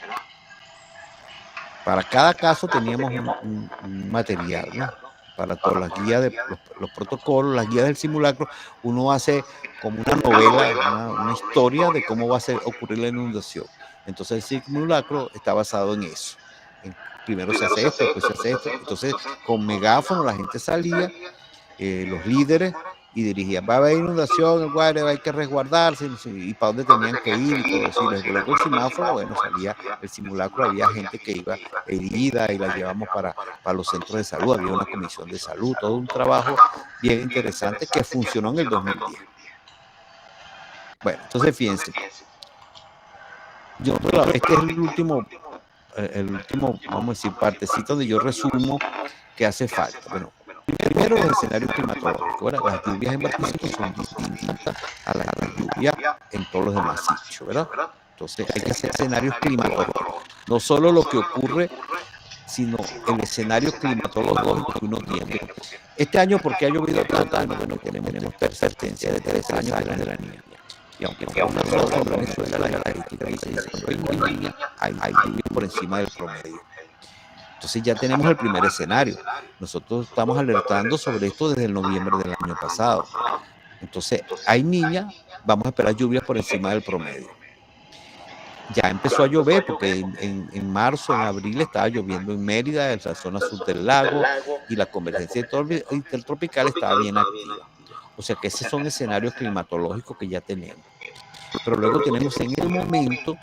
Para cada caso teníamos un material, ¿no? Para todas las guías de los protocolos, las guías del simulacro, uno hace como una novela, una historia de cómo va a ocurrir la inundación. Entonces el simulacro está basado en eso. Primero se hace esto, después se hace esto. Entonces con megáfono la gente salía, los líderes, y dirigían, va a haber inundación, el Guaire, hay que resguardarse, y para dónde tenían que ir y todo eso. Y les colocó el semáforo, bueno, salía el simulacro, había gente que iba herida y la llevamos para los centros de salud, había una comisión de salud, todo un trabajo bien interesante que funcionó en el 2010. Bueno, entonces fíjense, este es el último, vamos a decir, partecito donde yo resumo que hace falta. Bueno, primero, los escenarios climatológicos. ¿Verdad? Las lluvias en Barquisimeto son distintas a las lluvias en todos los demás sitios, ¿verdad? Entonces hay que hacer escenarios climatológicos. No solo lo que ocurre, sino el escenario climatológico que uno tiene. Este año, ¿por qué ha llovido tanto? Bueno, tenemos persistencia de 3 años de la niña. Y aunque sea una sola en Venezuela, la estadística dice que cuando hay niña, hay lluvia por encima del promedio. Entonces ya tenemos el primer escenario. Nosotros estamos alertando sobre esto desde el noviembre del año pasado. Entonces, hay niñas, vamos a esperar lluvias por encima del promedio. Ya empezó a llover porque en marzo, en abril estaba lloviendo en Mérida, en la zona sur del lago, y la convergencia intertropical estaba bien activa. O sea que esos son escenarios climatológicos que ya tenemos. Pero luego tenemos en el momento,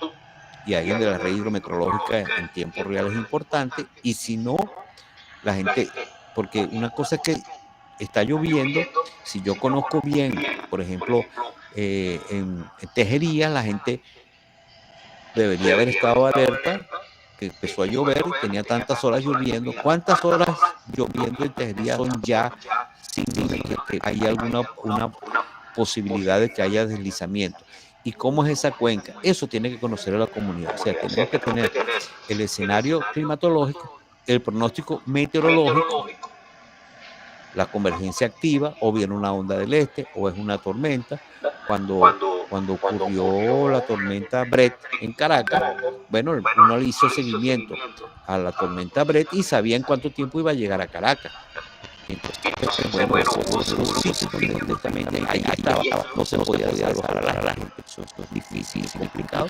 y ahí donde la red hidrometeorológica en tiempo real es importante, y si no, la gente, porque una cosa es que está lloviendo, si yo conozco bien, por ejemplo, en Tejerías, la gente debería haber estado alerta, que empezó a llover y tenía tantas horas lloviendo. ¿Cuántas horas lloviendo en Tejerías son ya sin que haya una posibilidad de que haya deslizamiento? ¿Y cómo es esa cuenca? Eso tiene que conocer a la comunidad. O sea, tenemos que tener el escenario climatológico, el pronóstico meteorológico, la convergencia activa, o viene una onda del este, o es una tormenta. Cuando ocurrió la tormenta Brett en Caracas, bueno, uno le hizo seguimiento a la tormenta Brett y sabía en cuánto tiempo iba a llegar a Caracas. Entonces, bueno, ahí estaba, no se podía desalojar a la gente, eso es difícil, es complicado,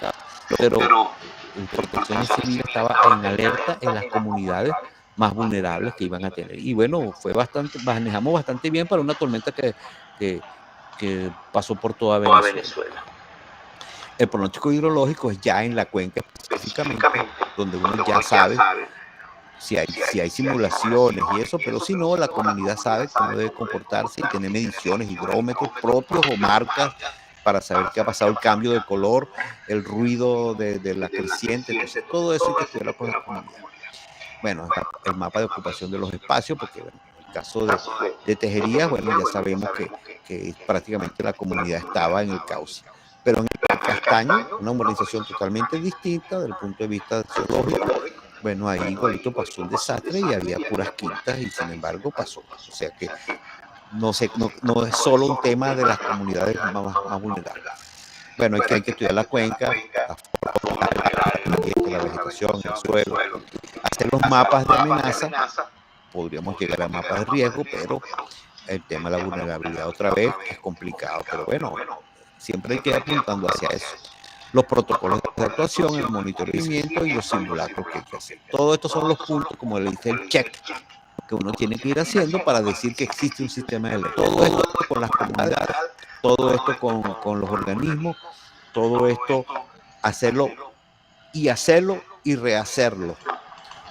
pero Protección Civil estaba en alerta en las comunidades más vulnerables que iban a tener. Y bueno, manejamos bastante bien para una tormenta que pasó por toda Venezuela. El pronóstico hidrológico es ya en la cuenca específicamente, donde uno ya sabe si hay simulaciones y eso, pero si no, la comunidad sabe cómo debe comportarse y tener mediciones, hidrómetros propios o marcas para saber qué ha pasado, el cambio de color, el ruido de la creciente. Entonces, todo eso hay que estudiarlo con la comunidad. Bueno, el mapa de ocupación de los espacios, porque bueno, en el caso de Tejerías, bueno, ya sabemos que prácticamente la comunidad estaba en el cauce. Pero en el Castaño, una urbanización totalmente distinta desde el punto de vista zoológico, Bueno, ahí igualito pasó un desastre y había puras quintas y sin embargo pasó. O sea que no es solo un tema de las comunidades más vulnerables. Bueno, hay que estudiar la cuenca, la flora, la vegetación, el suelo, hacer los mapas de amenaza. Podríamos llegar a mapas de riesgo, pero el tema de la vulnerabilidad otra vez es complicado. Pero bueno, siempre hay que ir apuntando hacia eso. Los protocolos de actuación, el monitoramiento y los simulacros que hay que hacer. Todo estos son los puntos, como le dice el check, que uno tiene que ir haciendo para decir que existe un sistema de alerta. Todo esto con las comunidades, todo esto con los organismos, todo esto hacerlo y rehacerlo.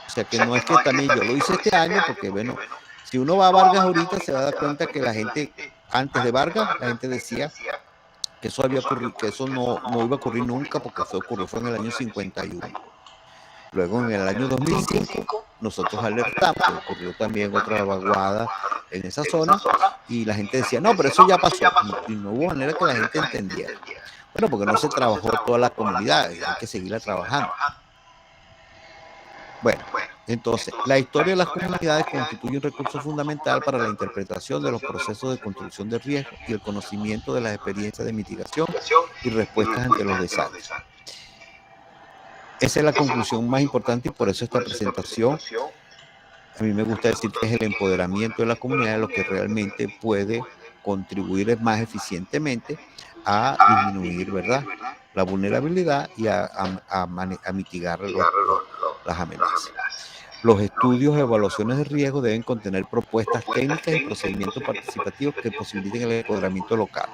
O sea que no es que también yo lo hice este año, porque bueno, si uno va a Vargas ahorita se va a dar cuenta que la gente, antes de Vargas, la gente decía que eso había ocurrido, que eso no iba a ocurrir nunca, porque eso ocurrió fue en el año 51. Luego en el año 2005 nosotros alertamos que ocurrió también otra vaguada en esa zona y la gente decía, no, pero eso ya pasó, y no hubo manera que la gente entendiera. Bueno, porque no se trabajó toda la comunidad, hay que seguirla trabajando. Bueno, entonces, la historia de las comunidades constituye un recurso fundamental para la interpretación de los procesos de construcción de riesgo y el conocimiento de las experiencias de mitigación y respuestas ante los desastres. Esa es la conclusión más importante y por eso esta presentación, a mí me gusta decir que es el empoderamiento de la comunidad lo que realmente puede contribuir más eficientemente a disminuir, ¿verdad?, la vulnerabilidad y a mitigar las amenazas. Los estudios y evaluaciones de riesgo deben contener propuestas técnicas y procedimientos participativos que posibiliten el empoderamiento local.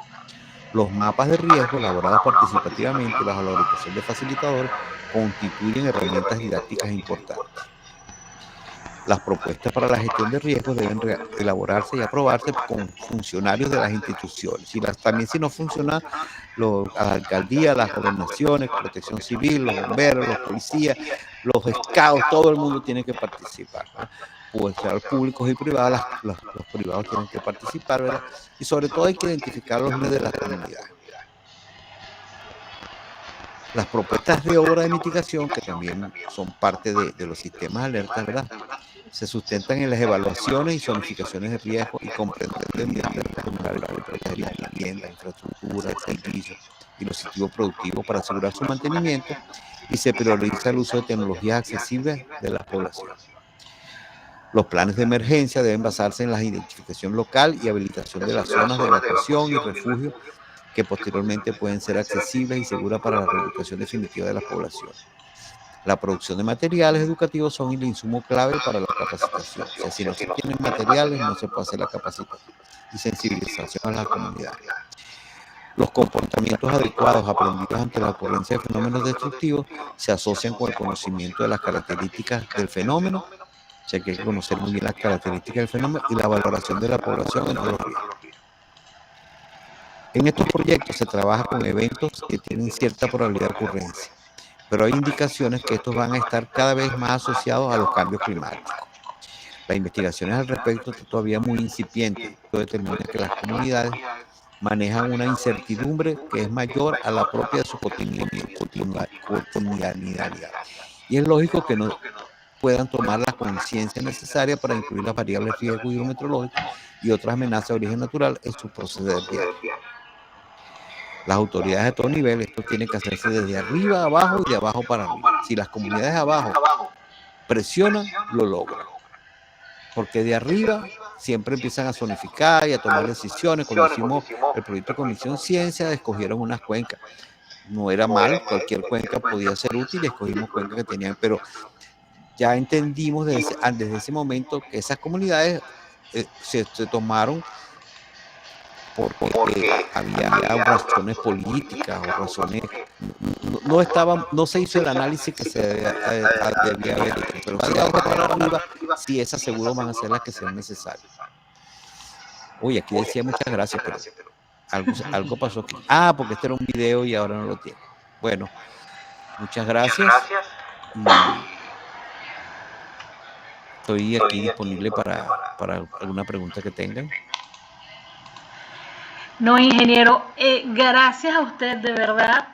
Los mapas de riesgo elaborados participativamente y la valorización de facilitadores constituyen herramientas didácticas importantes. Las propuestas para la gestión de riesgos deben elaborarse y aprobarse con funcionarios de las instituciones. También si no funciona, las alcaldías, las gobernaciones, protección civil, los bomberos, los policías, los scouts, todo el mundo tiene que participar, ¿no? Pues los públicos y privados, los privados tienen que participar, ¿verdad? Y sobre todo hay que identificar los líderes de la comunidad. Las propuestas de obra de mitigación, que también son parte de los sistemas de alerta, ¿verdad?, se sustentan en las evaluaciones y zonificaciones de riesgo y comprenden la vivienda, infraestructura, servicios y los sitios productivos para asegurar su mantenimiento, y se prioriza el uso de tecnologías accesibles de la población. Los planes de emergencia deben basarse en la identificación local y habilitación de las zonas de evacuación y refugio que posteriormente pueden ser accesibles y seguras para la reubicación definitiva de la población. La producción de materiales educativos son el insumo clave para la capacitación. O sea, si no se tienen materiales, no se puede hacer la capacitación y sensibilización a la comunidad. Los comportamientos adecuados aprendidos ante la ocurrencia de fenómenos destructivos se asocian con el conocimiento de las características del fenómeno. O sea, que hay que conocer muy bien las características del fenómeno y la valoración de la población en los riesgos. En estos proyectos se trabaja con eventos que tienen cierta probabilidad de ocurrencia, pero hay indicaciones que estos van a estar cada vez más asociados a los cambios climáticos. Las investigaciones al respecto están todavía muy incipientes. Esto determina que las comunidades manejan una incertidumbre que es mayor a la propia de su cotidianidad. Y es lógico que no puedan tomar la conciencia necesaria para incluir las variables riesgo hidrometeorológico y otras amenazas de origen natural en su proceder diario. Las autoridades de todo nivel, esto tiene que hacerse desde arriba a abajo y de abajo para arriba. Si las comunidades abajo presionan, lo logran. Porque de arriba siempre empiezan a zonificar y a tomar decisiones. Cuando hicimos el proyecto Comisión Ciencia, escogieron unas cuencas. No era mal, cualquier cuenca podía ser útil, escogimos cuencas que tenían, pero ya entendimos desde ese momento que esas comunidades se tomaron porque había razones políticas o razones, no se hizo el análisis que se debía haber hecho, pero si vamos para arriba, sí, esas seguro van a ser las que sean necesarias. Uy, aquí decía muchas gracias, pero algo pasó aquí. Porque este era un video y ahora no lo tiene. Bueno, muchas gracias. Estoy aquí disponible para alguna pregunta que tengan. No, ingeniero, gracias a usted de verdad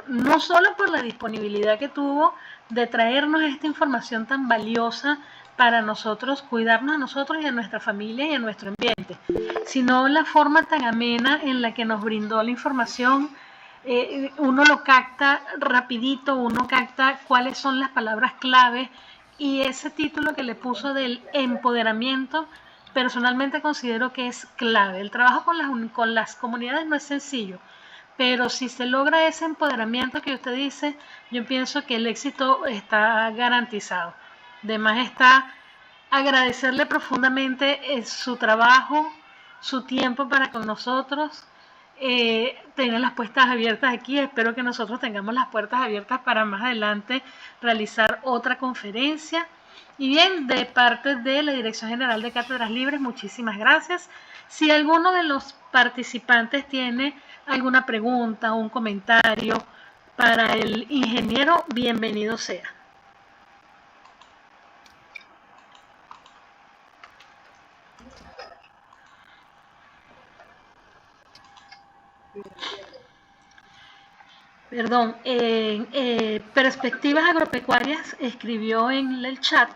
no solo por la disponibilidad que tuvo de traernos esta información tan valiosa para nosotros, cuidarnos a nosotros y a nuestra familia y a nuestro ambiente, sino la forma tan amena en la que nos brindó la información. Uno lo capta rapidito, uno capta cuáles son las palabras clave y ese título que le puso del empoderamiento personalmente considero que es clave. El trabajo con las comunidades no es sencillo, pero si se logra ese empoderamiento que usted dice, yo pienso que el éxito está garantizado. Además está agradecerle profundamente su trabajo, su tiempo para con nosotros. Tener las puertas abiertas aquí. Espero que nosotros tengamos las puertas abiertas para más adelante realizar otra conferencia. Y bien, de parte de la Dirección General de Cátedras Libres, muchísimas gracias. Si alguno de los participantes tiene alguna pregunta o un comentario para el ingeniero, bienvenido sea. Perdón, Perspectivas Agropecuarias escribió en el chat: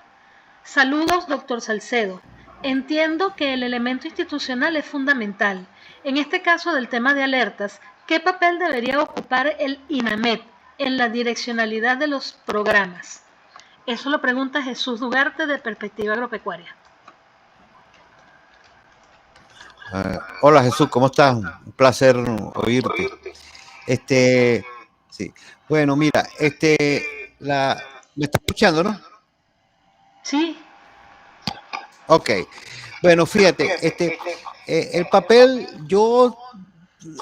saludos, doctor Salcedo. Entiendo que el elemento institucional es fundamental. En este caso del tema de alertas, ¿qué papel debería ocupar el INAMET en la direccionalidad de los programas? Eso lo pregunta Jesús Dugarte, de Perspectiva Agropecuaria. Hola Jesús, ¿cómo estás? Un placer oírte. Sí. Bueno, mira, ¿me está escuchando, no? Sí. Ok. Bueno, fíjate, el papel, yo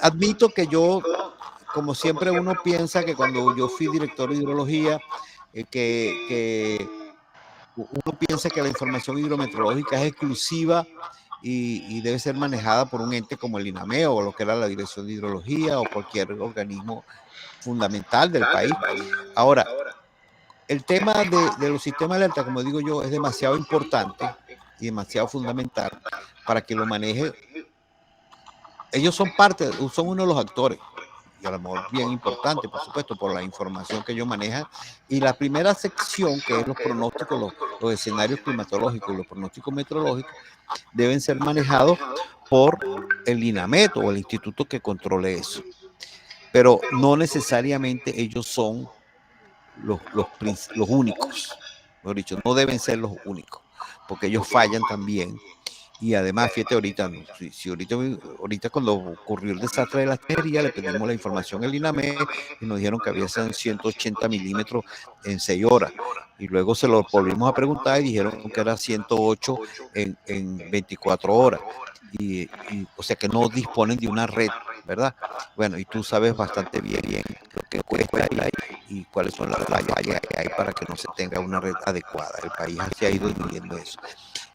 admito que como siempre uno piensa que cuando yo fui director de hidrología, que uno piensa que la información hidrometeorológica es exclusiva y debe ser manejada por un ente como el INAMEO o lo que era la Dirección de Hidrología o cualquier organismo fundamental del país. Ahora, el tema de los sistemas de alerta, como digo yo, es demasiado importante y demasiado fundamental para que lo maneje. Ellos son uno de los actores, y a lo mejor bien importante, por supuesto, por la información que ellos manejan. Y la primera sección, que es los pronósticos, los escenarios climatológicos y los pronósticos meteorológicos, deben ser manejados por el INAMET o el instituto que controle eso. Pero no necesariamente ellos son los únicos, mejor dicho, no deben ser los únicos, porque ellos fallan también. Y además, fíjate, ahorita cuando ocurrió el desastre de la tejería, le pedimos la información al INAME y nos dijeron que había 180 milímetros en 6 horas. Y luego se lo volvimos a preguntar y dijeron que era 108 en 24 horas. O sea que no disponen de una red, ¿verdad? Bueno, y tú sabes bastante bien lo que cuesta y cuáles son las fallas que hay para que no se tenga una red adecuada. El país se ha ido viviendo eso.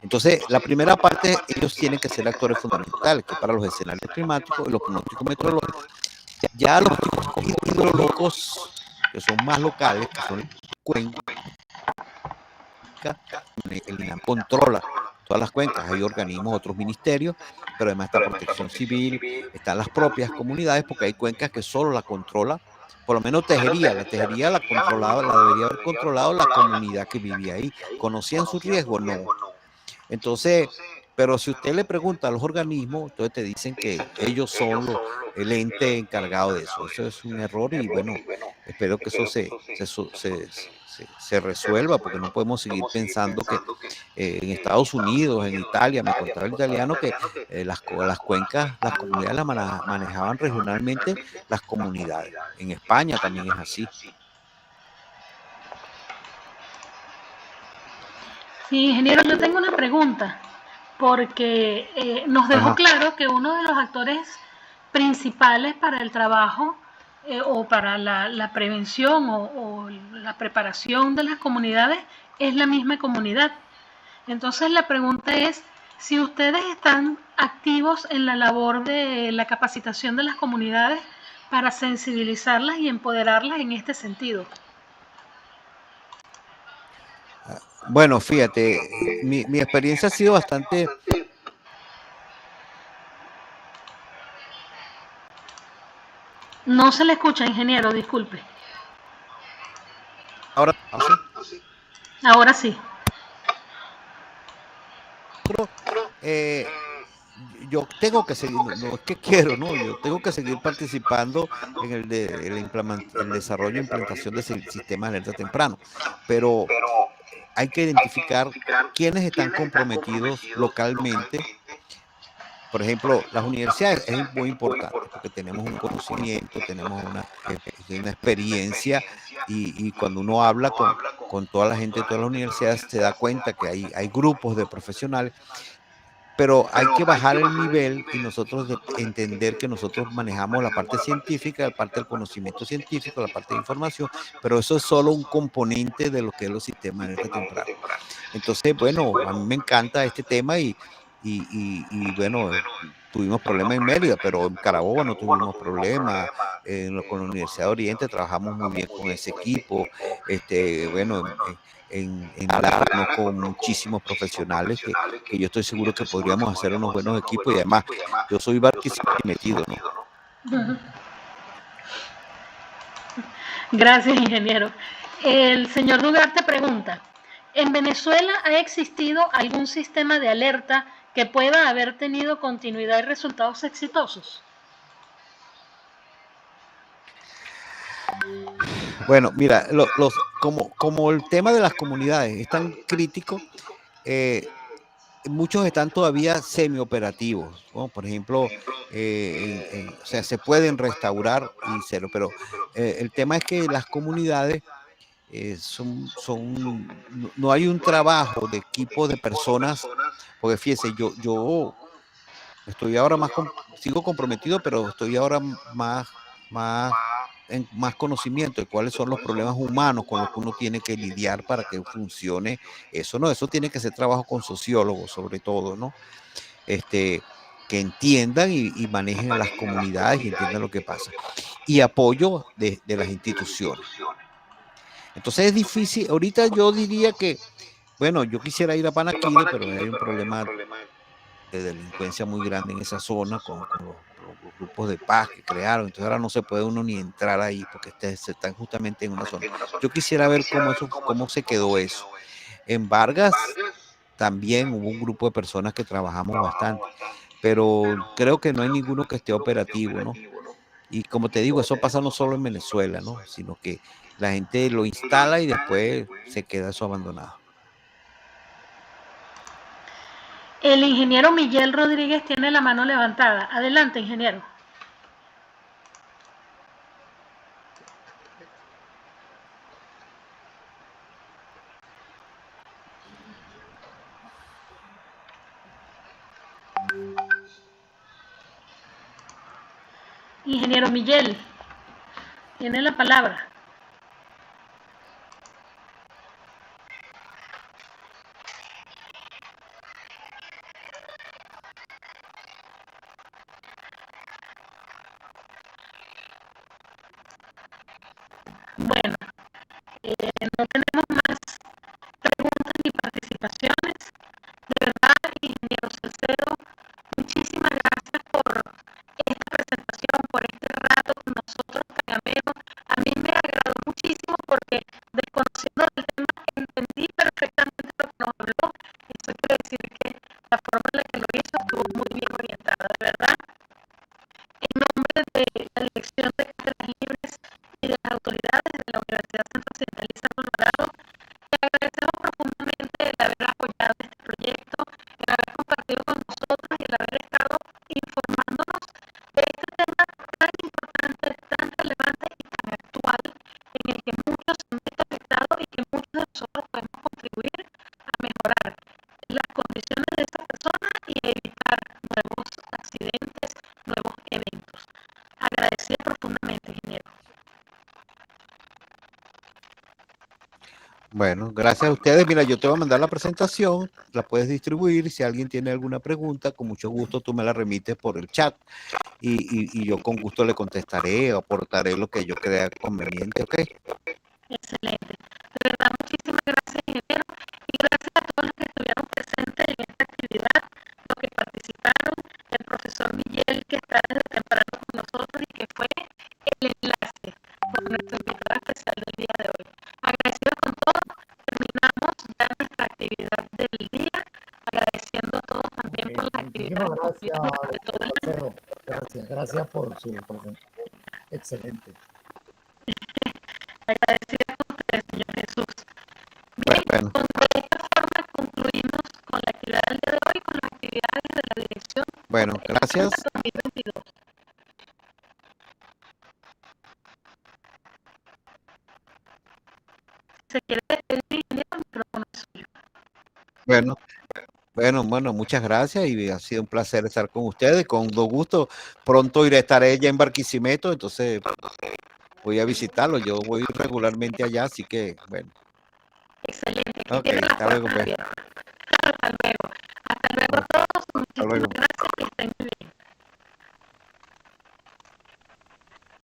Entonces, la primera parte, ellos tienen que ser actores fundamentales, que para los escenarios climáticos y los pronósticos meteorológicos. Ya los hidrológicos, que son más locales, que son cuencas, el INAM controla todas las cuencas. Hay organismos, otros ministerios, pero además está Protección Civil, están las propias comunidades, porque hay cuencas que solo la controla, por lo menos Tejería. La Tejería la debería haber controlado la comunidad que vivía ahí. ¿Conocían su riesgo? No. Entonces, pero si usted le pregunta a los organismos, entonces te dicen que ellos son el ente encargado de eso. Eso es un error y bueno, espero que eso se resuelva, porque no podemos seguir pensando que en Estados Unidos, en Italia, me contaba el italiano que las cuencas, las comunidades las manejaban regionalmente las comunidades. En España también es así. Sí, ingeniero, yo tengo una pregunta, porque nos dejó claro que uno de los actores principales para el trabajo o para la prevención o la preparación de las comunidades es la misma comunidad. Entonces la pregunta es, si ustedes están activos en la labor de la capacitación de las comunidades para sensibilizarlas y empoderarlas en este sentido. Bueno, fíjate, mi experiencia ha sido bastante No se le escucha, ingeniero, disculpe. Ahora sí. Ahora sí. Eh, yo tengo que seguir, no es que quiero, no, yo tengo que seguir participando en el desarrollo e implementación de sistemas de alerta temprano, pero hay que identificar quiénes están comprometidos localmente. Por ejemplo, las universidades es muy importante porque tenemos un conocimiento, tenemos una experiencia y cuando uno habla con toda la gente de todas las universidades se da cuenta que hay grupos de profesionales, pero hay que bajar el nivel y nosotros entender que nosotros manejamos la parte científica, la parte del conocimiento científico, la parte de información, pero eso es solo un componente de lo que es los sistemas de alerta temprana. Entonces, bueno, a mí me encanta este tema y bueno, tuvimos problemas en Mérida, pero en Carabobo no tuvimos problemas. Con la Universidad de Oriente trabajamos muy bien con ese equipo. Bueno, en Lara conozco muchísimos profesionales que yo estoy seguro que podríamos hacer unos buenos equipos y además yo soy Barquisimeto metido, ¿no? Gracias, ingeniero. El señor Dugarte pregunta, ¿en Venezuela ha existido algún sistema de alerta que pueda haber tenido continuidad y resultados exitosos? Bueno, mira, como el tema de las comunidades es tan crítico, muchos están todavía semi-operativos, ¿no? Por ejemplo, o sea, se pueden restaurar y cero, pero el tema es que las comunidades no hay un trabajo de equipo de personas, porque fíjese, yo estoy ahora sigo comprometido, pero estoy ahora más en más conocimiento de cuáles son los problemas humanos con los que uno tiene que lidiar para que funcione eso, ¿no? Eso tiene que ser trabajo con sociólogos, sobre todo, ¿no? Que entiendan y manejen a las comunidades y entiendan lo que pasa. Y apoyo de las instituciones. Entonces es difícil, ahorita yo diría que, bueno, yo quisiera ir a Panaquide, pero hay un problema de delincuencia muy grande en esa zona con los grupos de paz que crearon. Entonces ahora no se puede uno ni entrar ahí porque se están justamente en una zona. Yo quisiera ver cómo se quedó eso. En Vargas también hubo un grupo de personas que trabajamos bastante, pero creo que no hay ninguno que esté operativo, ¿no? Y como te digo, eso pasa no solo en Venezuela, ¿no? Sino que la gente lo instala y después se queda eso abandonado. El ingeniero Miguel Rodríguez tiene la mano levantada. Adelante, ingeniero. Ingeniero Miguel, tiene la palabra. Bueno, no tenemos más preguntas ni participaciones. De verdad, ingeniero Salcedo, muchísimas gracias por esta presentación, por este rato con nosotros tan ameno. A mí me agradó muchísimo porque desconociendo el tema entendí perfectamente lo que nos habló. Eso quiere decir que la forma en la que lo hizo estuvo muy bien orientada, de verdad. En nombre de la Dirección de Cátedras Libres y de las autoridades de la Universidad Centro Occidental y San Alvarado, te agradecemos profundamente el haber apoyado este proyecto, el haber compartido con nosotros y el haber estado informándonos de este tema tan importante, tan relevante y tan actual, en el que muchos se han visto afectados y que muchos de nosotros podemos contribuir a mejorar las condiciones de esas personas y a evitar nuevos accidentes, nuevos eventos. Agradecida profundamente, ingeniero. Bueno, gracias a ustedes. Mira, yo te voy a mandar la presentación, la puedes distribuir. Si alguien tiene alguna pregunta, con mucho gusto tú me la remites por el chat y yo con gusto le contestaré o aportaré lo que yo crea conveniente, ¿ok? Excelente. De verdad, muchísimas gracias, ingeniero, y gracias a todos los que estuvieron presentes en esta actividad, los que participaron, el profesor Miguel, que está desde temprano con nosotros y que fue Gracias por su presentación. Excelente. Agradecida con usted, señor Jesús. Bien, Bueno, de esta forma concluimos con la actividad del día de hoy, con las actividades de la dirección bueno, gracias. 2022. ¿Se quiere despedir, ingeniero? El micrófono es suyo. Bueno, muchas gracias y ha sido un placer estar con ustedes. Con todo gusto, pronto estaré ya en Barquisimeto, entonces voy a visitarlo. Yo voy regularmente allá, así que, bueno. Excelente. Aquí Ok, tiene las hasta luego, puertas pues. abiertas. Hasta luego. Hasta luego a todos. Hasta luego. Muchísimas gracias y estén